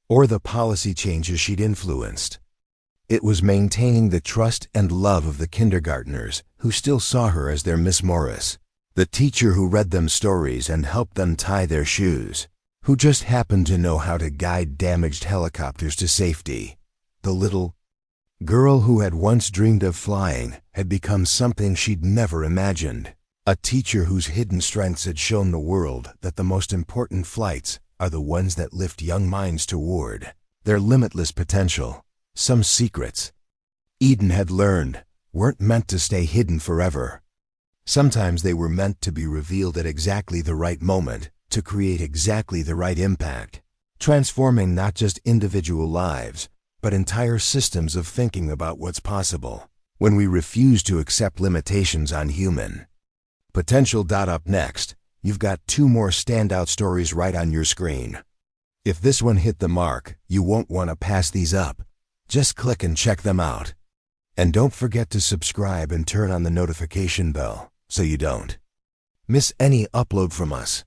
or the policy changes she'd influenced. It was maintaining the trust and love of the kindergartners who still saw her as their Miss Morris, the teacher who read them stories and helped them tie their shoes, who just happened to know how to guide damaged helicopters to safety. The little girl who had once dreamed of flying had become something she'd never imagined. A teacher whose hidden strengths had shown the world that the most important flights are the ones that lift young minds toward their limitless potential. Some secrets Eden had learned weren't meant to stay hidden forever. Sometimes they were meant to be revealed at exactly the right moment to create exactly the right impact, transforming not just individual lives, but entire systems of thinking about what's possible when we refuse to accept limitations on human potential. Up next, you've got 2 more standout stories right on your screen. If this one hit the mark, you won't want to pass these up. Just click and check them out. And don't forget to subscribe and turn on the notification bell so you don't miss any upload from us.